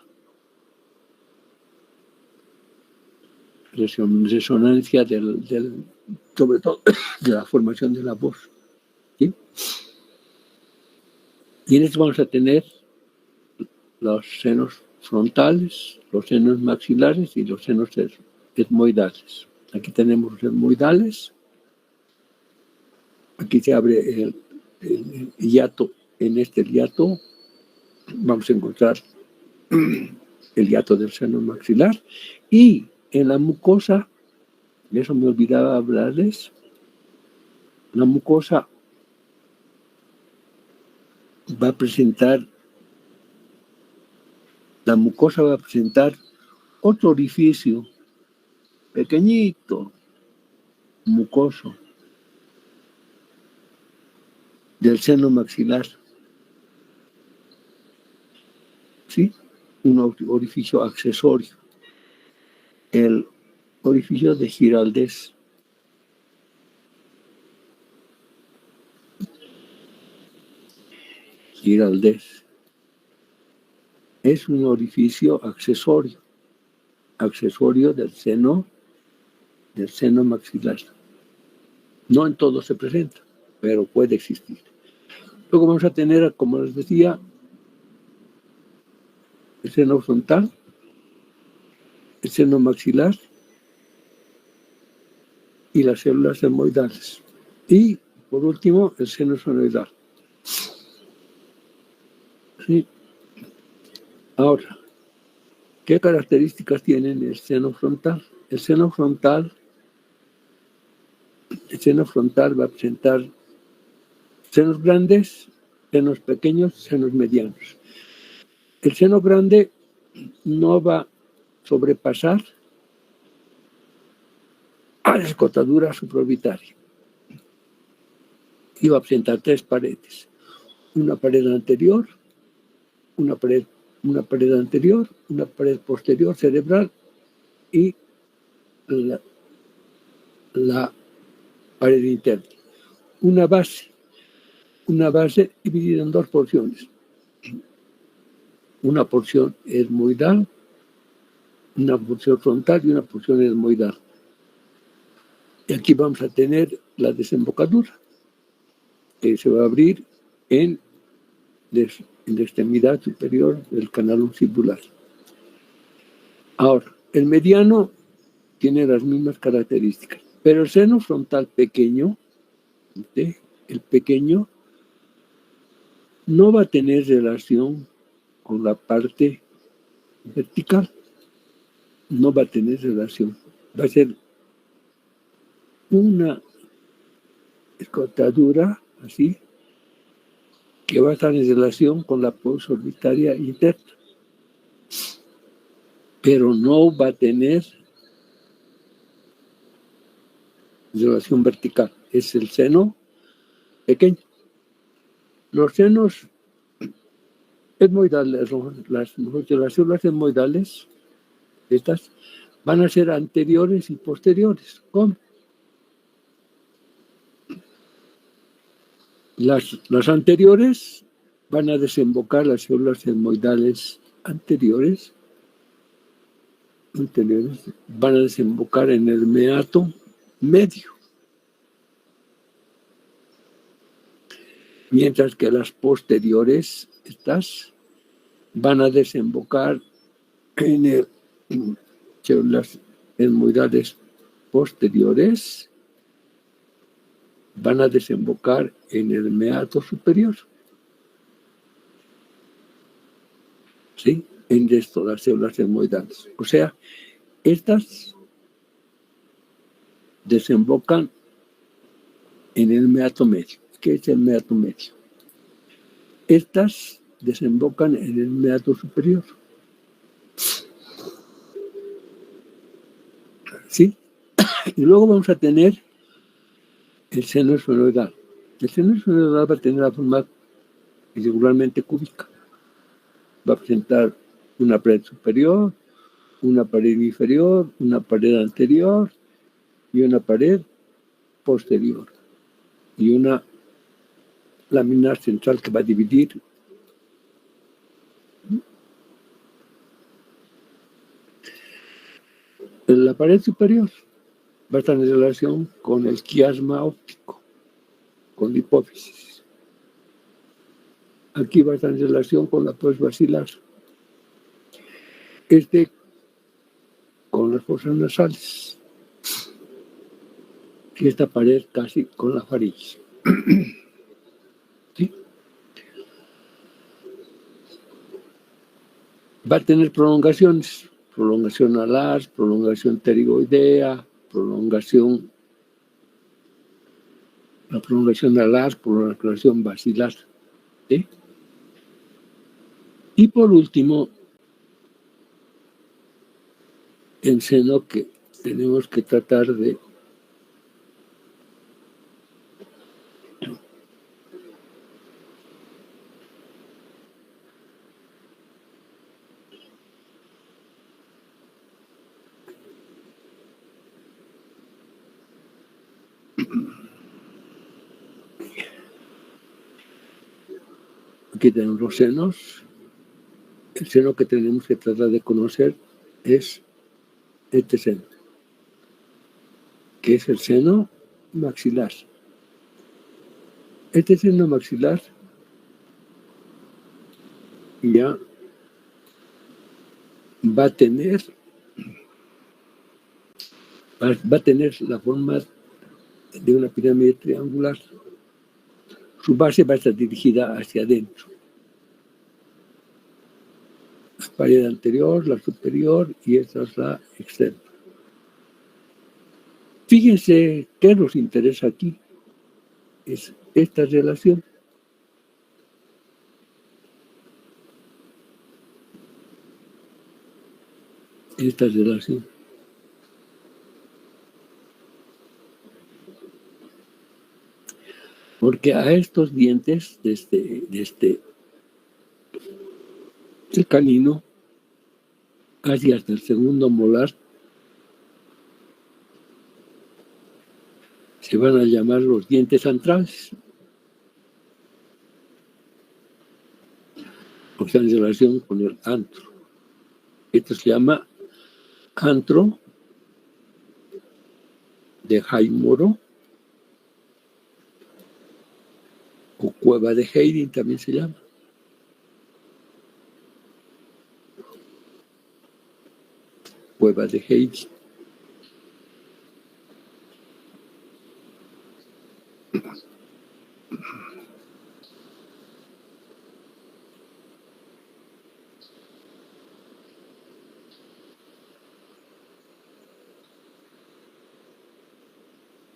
sobre todo de la formación de la voz. ¿Sí? Y en esto vamos a tener los senos frontales, los senos maxilares y los senos etmoidales. Aquí tenemos los etmoidales. Aquí se abre el hiato. En este hiato vamos a encontrar el hiato del seno maxilar. Y en la mucosa, de eso me olvidaba hablarles, la mucosa va a presentar la mucosa va a presentar otro orificio pequeñito, mucoso, del seno maxilar, ¿sí? Un orificio accesorio, el orificio de Giraldez. Giraldez es un orificio accesorio del seno maxilar. No en todo se presenta, pero puede existir. Luego vamos a tener, como les decía, el seno frontal, el seno maxilar y las células dermoidales. Y, por último, el seno senoidal. ¿Sí? Ahora, ¿qué características tiene el seno frontal? El seno frontal va a presentar senos grandes, senos pequeños, senos medianos. El seno grande no va a sobrepasar a la escotadura supraorbitaria y va a presentar 3 paredes. Una pared anterior, una pared anterior, una pared posterior cerebral y la pared interna. Una base dividida en 2 porciones. Una porción etmoidal, una porción frontal y una porción etmoidal. Y aquí vamos a tener la desembocadura, que se va a abrir en la extremidad superior del canal uncibular. Ahora, el mediano tiene las mismas características, pero el seno frontal pequeño, el pequeño, no va a tener relación con la parte vertical. No va a tener relación. Va a ser una escotadura así, que va a estar en relación con la posorbitaria interna, pero no va a tener relación vertical. Es el seno pequeño. Los senos etmoidales, las células etmoidales, estas van a ser anteriores y posteriores. ¿Cómo? Las anteriores van a desembocar, las células etmoidales anteriores van a desembocar en el meato medio, mientras que las posteriores, estas, van a desembocar en células etmoidales posteriores, van a desembocar en el meato superior. ¿Sí? En esto, las células etmoidales. O sea, estas desembocan en el meato medio. ¿Qué es el meato medio? Estas desembocan en el meato superior. ¿Sí? Y luego vamos a tener el seno senoidal. El seno senoidal va a tener la forma irregularmente cúbica. Va a presentar una pared superior, una pared inferior, una pared anterior y una pared posterior. Y una laminar central que va a dividir. La pared superior va a estar en relación con el quiasma óptico, con la hipófisis. Aquí va a estar en relación con la posbasilar. Con las fosas nasales. Y esta pared casi con la faringe. ¿Sí? Va a tener prolongaciones. Prolongación alar, prolongación pterigoidea, la prolongación alar, prolongación basilar. ¿Sí? Y por último, en seno que tenemos que tratar de aquí tenemos los senos. El seno que tenemos que tratar de conocer es este seno, que es el seno maxilar. Este seno maxilar ya va a tener la forma de una pirámide triangular. Su base va a estar dirigida hacia adentro. La pared anterior, la superior, y esta es la externa. Fíjense qué nos interesa aquí. Es esta relación. Esta relación. Porque a estos dientes de este canino, casi hasta el segundo molar, se van a llamar los dientes antrales. O sea, en relación con el antro. Esto se llama antro de Haimuro, o cueva de Heirin también se llama. Cueva de Heirin.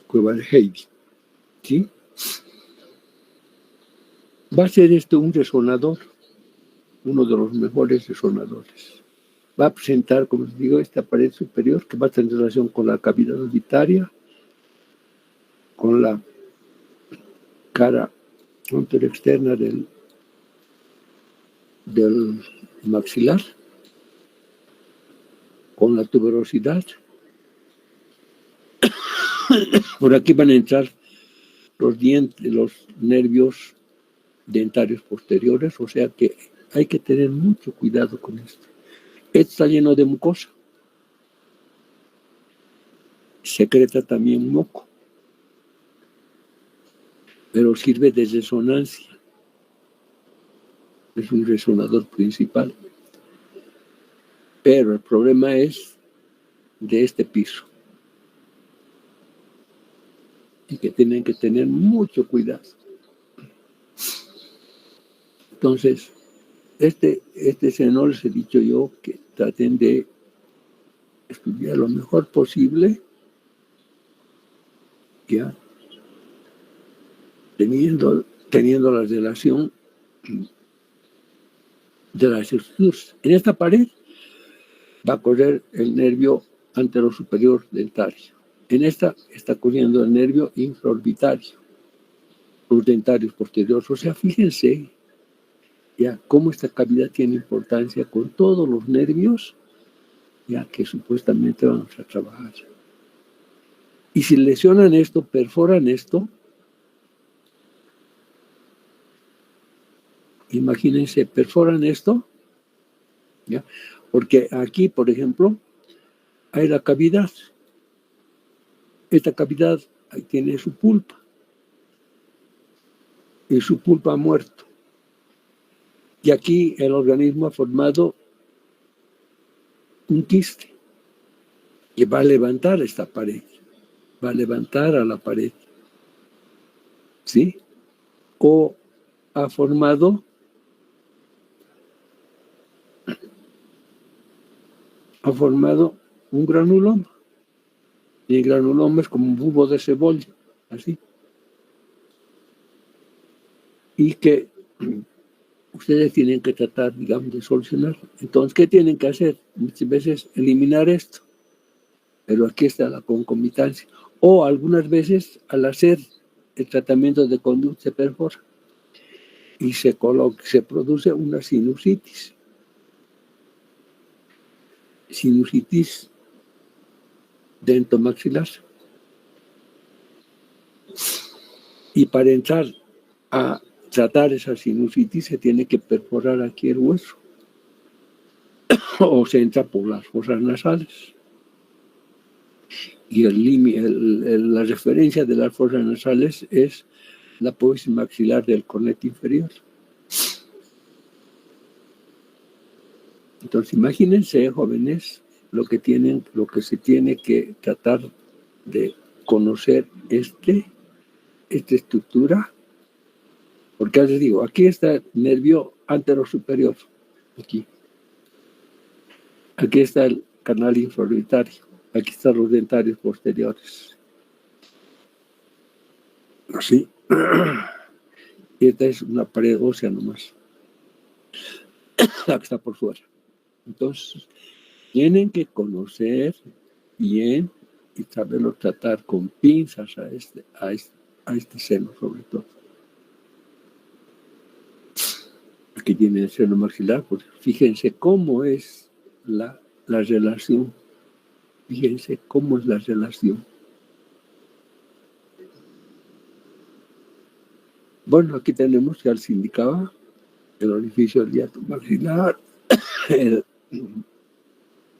Cueva de Heirin. ¿Sí? Va a ser un resonador, uno de los mejores resonadores. Va a presentar, como les digo, esta pared superior que va a estar en relación con la cavidad auditaria, con la cara externa del maxilar, con la tuberosidad. Por aquí van a entrar los dientes, los nervios dentarios posteriores, o sea que hay que tener mucho cuidado con esto. Esto está lleno de mucosa. Secreta también moco, pero sirve de resonancia. Es un resonador principal. Pero el problema es de este piso. Y que tienen que tener mucho cuidado. Entonces, este seno les he dicho yo que traten de estudiar lo mejor posible, ya teniendo la relación de las estructuras. En esta pared va a correr el nervio anterosuperior dentario. En esta está corriendo el nervio infraorbitario, los dentarios posteriores. O sea, fíjense ya cómo esta cavidad tiene importancia con todos los nervios ya que supuestamente vamos a trabajar. Y si lesionan esto, perforan esto, imagínense, perforan esto, ¿ya? Porque aquí, por ejemplo, hay la cavidad. Esta cavidad ahí tiene su pulpa. Y su pulpa ha muerto. Y aquí el organismo ha formado un quiste que va a levantar esta pared. Va a levantar a la pared. ¿Sí? O ha formado un granuloma. Y el granuloma es como un bulbo de cebolla, así. Y que ustedes tienen que tratar, digamos, de solucionar. Entonces, ¿qué tienen que hacer? Muchas veces eliminar esto. pero aquí está la concomitancia. O algunas veces al hacer el tratamiento de conducto se perfora y se produce una sinusitis. Sinusitis dentomaxilar. Y para entrar a tratar esa sinusitis se tiene que perforar aquí el hueso o se entra por las fosas nasales. Y la referencia de las fosas nasales es la apófisis maxilar del cornete inferior. Entonces, imagínense, jóvenes, lo que se tiene que tratar de conocer esta estructura, porque les digo, aquí está el nervio anterosuperior, aquí está el canal infraorbitario, aquí están los dentarios posteriores, así, y esta es una pared ósea nomás, la que está por fuera. Entonces, tienen que conocer bien y saberlo tratar con pinzas a este seno, sobre todo. Aquí tiene el seno maxilar, pues fíjense cómo es la relación. Fíjense cómo es la relación. Bueno, aquí tenemos, ya les indicaba, el orificio del hiato maxilar, el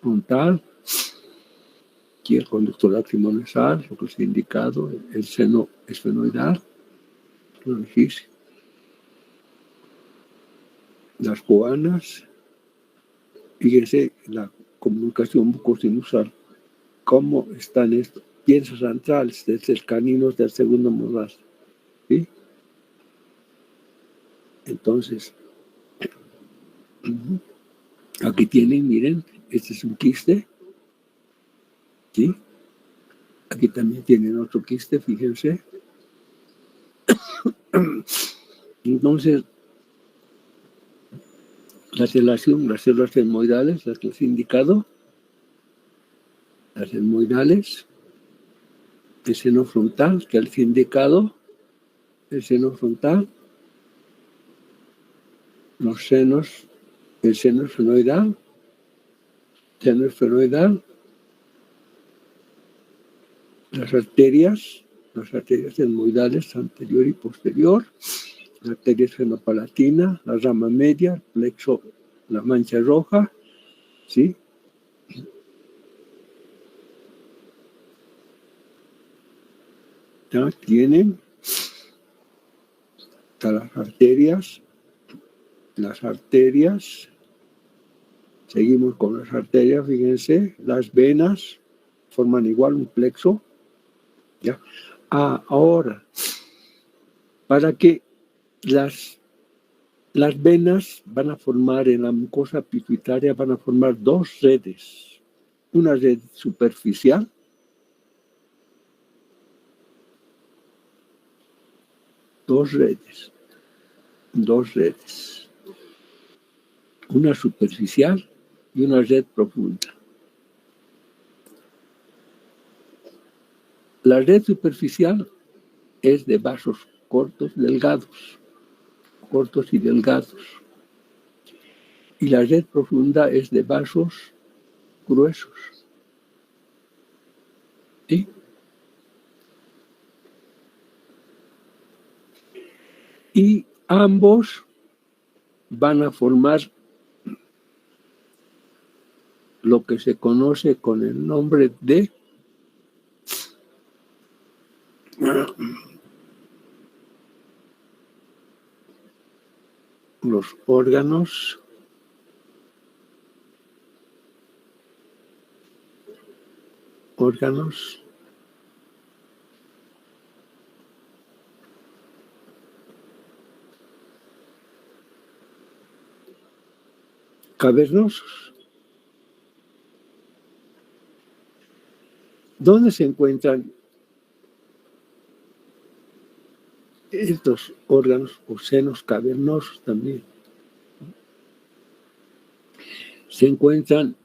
frontal, aquí el conducto lacrimonasal, lo que se ha indicado, el seno esfenoidal, el orificio, las coanas, fíjense la comunicación bucosinusal, cómo están estos piezas centrales desde el canino del segundo molar, ¿sí? Entonces, aquí tienen, miren, este es un quiste, ¿sí? Aquí también tienen otro quiste, fíjense. Entonces, la relación, las células etmoidales, las que les he indicado, las etmoidales, el seno frontal, que les he indicado, el seno frontal, los senos, el seno esfenoidal, las arterias etmoidales anterior y posterior, la arteria esfenopalatina, la rama media, el plexo, la mancha roja, ¿sí? Ya tienen las arterias, seguimos con las arterias, fíjense, las venas forman igual un plexo, ¿ya? Ahora, para que las venas van a formar en la mucosa pituitaria, van a formar dos redes, una red superficial, dos redes, una superficial y una red profunda. La red superficial es de vasos cortos y delgados. Y la red profunda es de vasos gruesos. ¿Sí? Y ambos van a formar lo que se conoce con el nombre de los órganos cavernosos. ¿Dónde se encuentran estos órganos o senos cavernosos también? Se encuentran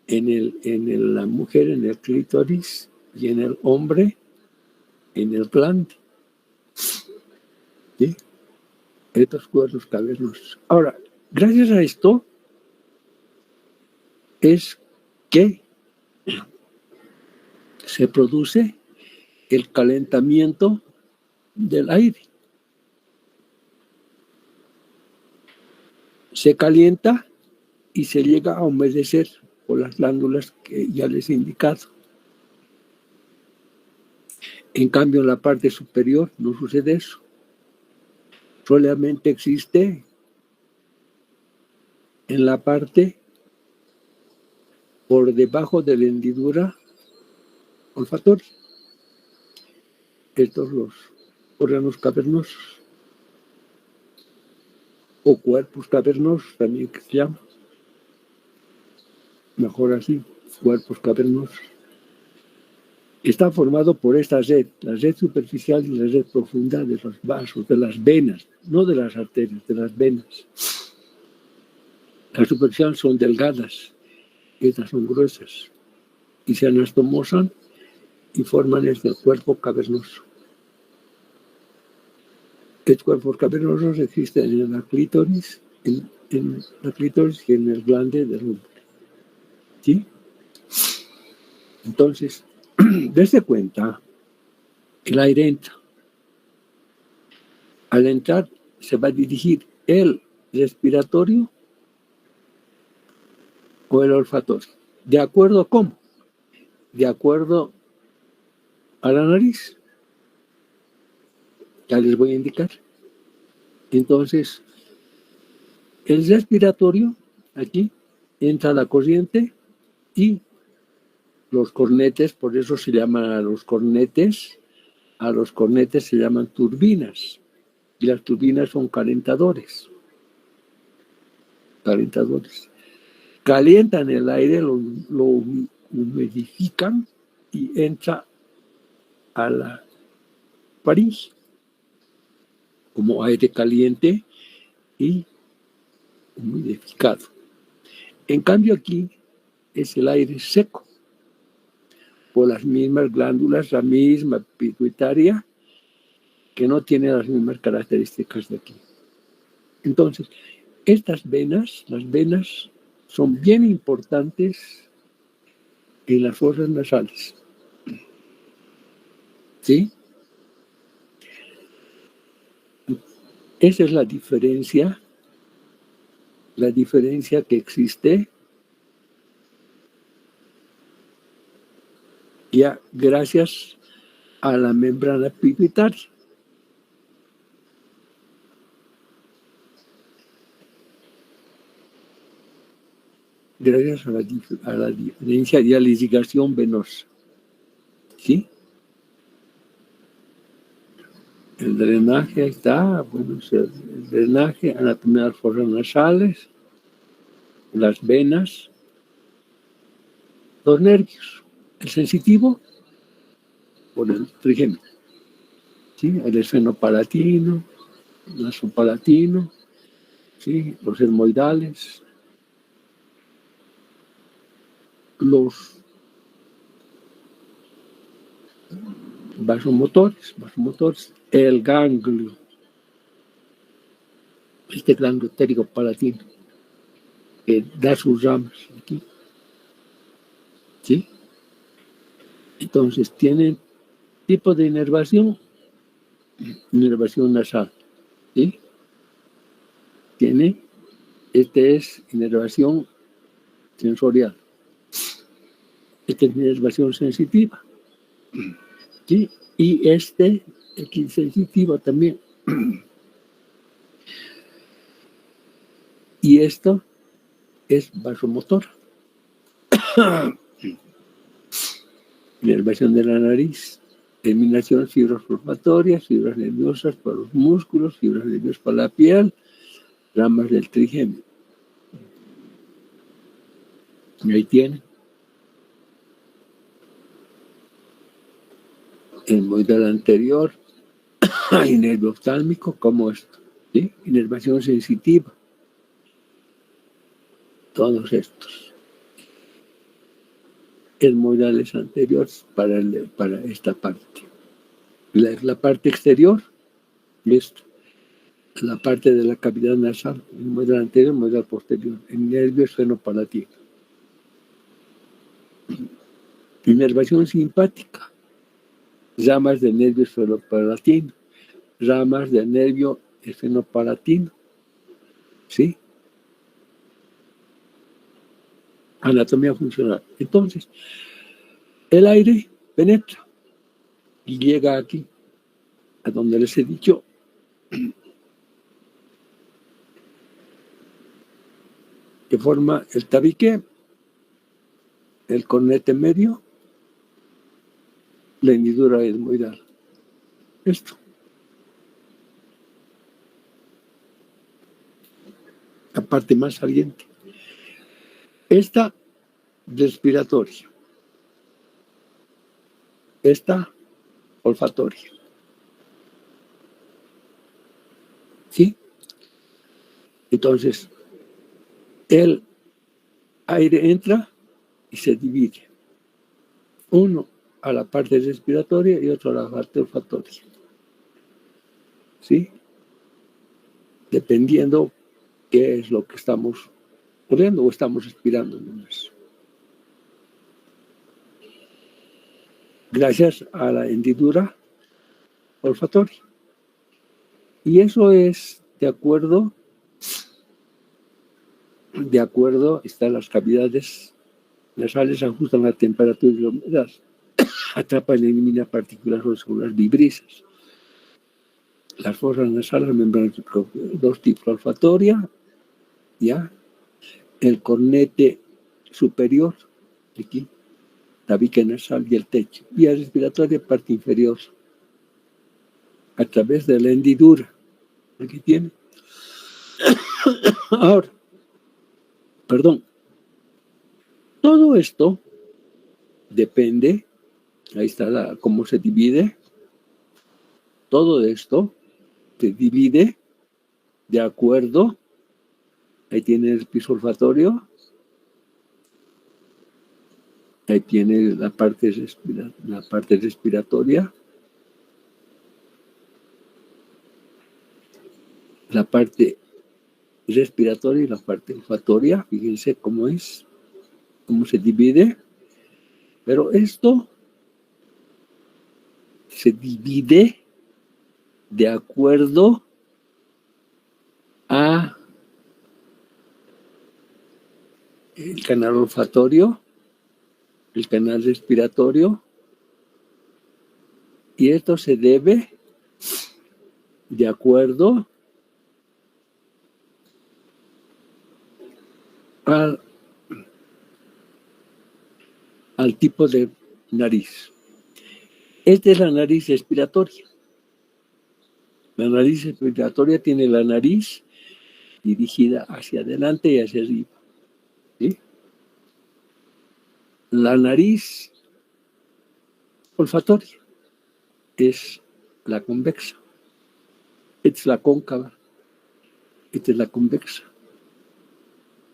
la mujer en el clítoris y en el hombre en el glande. ¿Sí? Estos cuerpos cavernosos. Ahora, gracias a esto es que se produce el calentamiento del aire. Se calienta y se llega a humedecer por las glándulas que ya les he indicado. En cambio, en la parte superior no sucede eso. Solamente existe en la parte por debajo de la hendidura olfatoria. Estos los órganos cavernosos o cuerpos cavernosos también que se llama. Mejor así, cuerpos cavernosos. Está formado por esta red, la red superficial y la red profunda de los vasos, de las venas, no de las arterias, de las venas. Las superficiales son delgadas, estas son gruesas, y se anastomosan y forman este cuerpo cavernoso. Estos cuerpos cavernosos existen en la clítoris, en la clítoris y en el glande del hombre. ¿Sí? Entonces, desde cuenta, el aire entra. Al entrar, se va a dirigir el respiratorio o el olfatorio. ¿De acuerdo a cómo? De acuerdo a la nariz. Ya les voy a indicar. Entonces, el respiratorio, aquí, entra la corriente y los cornetes, por eso se llaman a los cornetes se llaman turbinas. Y las turbinas son calentadores. Calientan el aire, lo humidifican y entra a la faringe como aire caliente y humidificado. En cambio aquí es el aire seco por las mismas glándulas, la misma pituitaria, que no tiene las mismas características de aquí. Entonces, estas venas, las venas, son bien importantes en las fosas nasales. ¿Sí? Esa es la diferencia que existe ya gracias a la membrana pituitaria. Gracias a la diferencia de la ligación venosa. ¿Sí? El drenaje, ahí está, bueno, el drenaje, anatomía de las fosas nasales, las venas, los nervios, el sensitivo por el trigémino, ¿sí? El esfenopalatino, el nasopalatino, ¿sí? Los hermoidales, los vasomotores, el ganglio, este ganglio pterigopalatino, que da sus ramas aquí. ¿Sí? Entonces tienen tipo de inervación nasal. ¿Sí? Es inervación sensorial. Esta es inervación sensitiva. ¿Sí? Y aquí sensitivo también. Y esto es vasomotor. Inervación de la nariz, eliminación, fibras olfatorias, fibras nerviosas para los músculos, fibras nerviosas para la piel, ramas del trigémino. Y ahí tienen. El moidal anterior, y nervio oftálmico, como esto, ¿sí? Inervación sensitiva. Todos estos. etmoidales anteriores para esta parte. La parte exterior es la parte de la cavidad nasal, etmoidal anterior, etmoidal posterior, el nervio esfenopalatino. Inervación simpática, ramas del nervio esfenopalatino, ramas del nervio esfenopalatino, ¿sí? Anatomía funcional. Entonces, el aire penetra y llega aquí, a donde les he dicho, que forma el tabique, el cornete medio, la hendidura etmoidal. Esto. La parte más saliente. Esta respiratoria. Esta olfatoria. ¿Sí? Entonces, el aire entra y se divide. Uno a la parte respiratoria y otro a la parte olfatoria. ¿Sí? Dependiendo qué es lo que estamos oliendo o estamos respirando. Gracias a la hendidura olfatoria. Y eso es de acuerdo, están las cavidades nasales, ajustan la temperatura y la humedad, atrapan y eliminan partículas oscuras vibrisas. Las fosas nasales, membranas dos tipos, olfatoria, ¿ya? El cornete superior, aquí, tabique nasal y el techo. Vía respiratoria, parte inferior, a través de la hendidura. Aquí tiene. Ahora, perdón. Todo esto depende, ahí está cómo se divide. Todo esto se divide de acuerdo, ahí tiene el piso olfatorio, ahí tiene la parte respiratoria, la parte respiratoria y la parte olfatoria. Fíjense cómo es, cómo se divide. Pero esto se divide de acuerdo a el canal olfatorio, el canal respiratorio, y esto se debe de acuerdo al tipo de nariz. Esta es la nariz respiratoria. La nariz respiratoria tiene la nariz dirigida hacia adelante y hacia arriba. ¿Sí? La nariz olfatoria es la convexa. Esta es la cóncava. Esta es la convexa.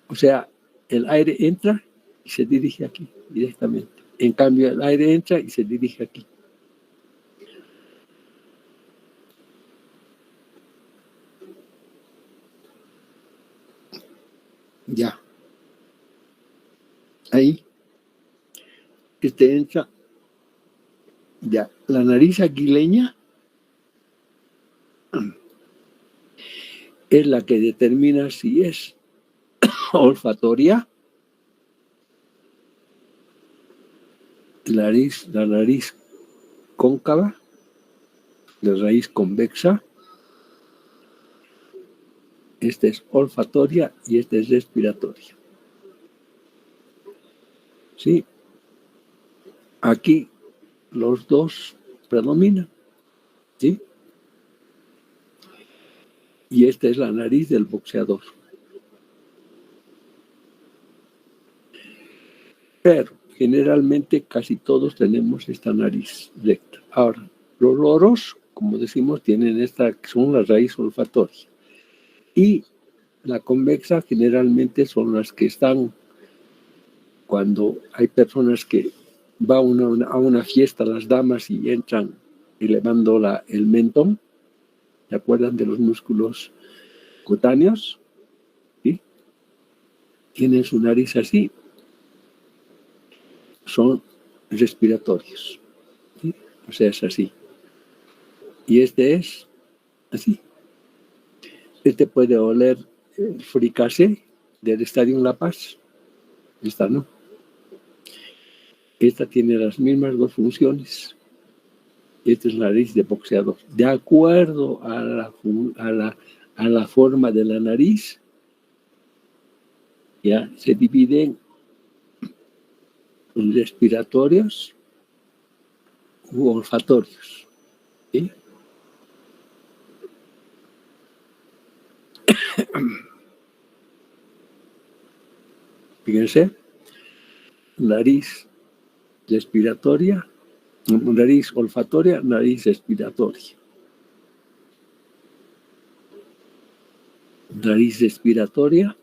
O sea, el aire entra y se dirige aquí directamente. En cambio, el aire entra y se dirige aquí. Ya. Ahí. Este entra. Ya. La nariz aguileña es la que determina si es olfatoria. La nariz cóncava, la raíz convexa. Esta es olfatoria y esta es respiratoria. ¿Sí? Aquí los dos predominan. ¿Sí? Y esta es la nariz del boxeador. Pero generalmente casi todos tenemos esta nariz recta. Ahora, los loros, como decimos, tienen esta, que son la raíz olfatoria. Y la convexa generalmente son las que están cuando hay personas que va a una fiesta las damas y entran elevando el mentón. ¿Se acuerdan de los músculos cutáneos? ¿Sí? Tienen su nariz así. Son respiratorios. ¿Sí? O sea, es así. Y este es así. Este puede oler fricasé del Estadio La Paz. Esta no. Esta tiene las mismas dos funciones. Esta es la nariz de boxeador. De acuerdo a la forma de la nariz, ya se dividen en respiratorios u olfatorios. ¿Sí? Fíjense, nariz respiratoria, nariz olfatoria, nariz respiratoria. Nariz respiratoria,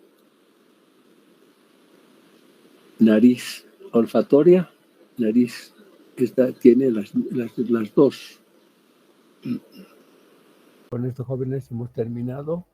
nariz olfatoria, nariz. Esta tiene las dos. Con estos jóvenes hemos terminado.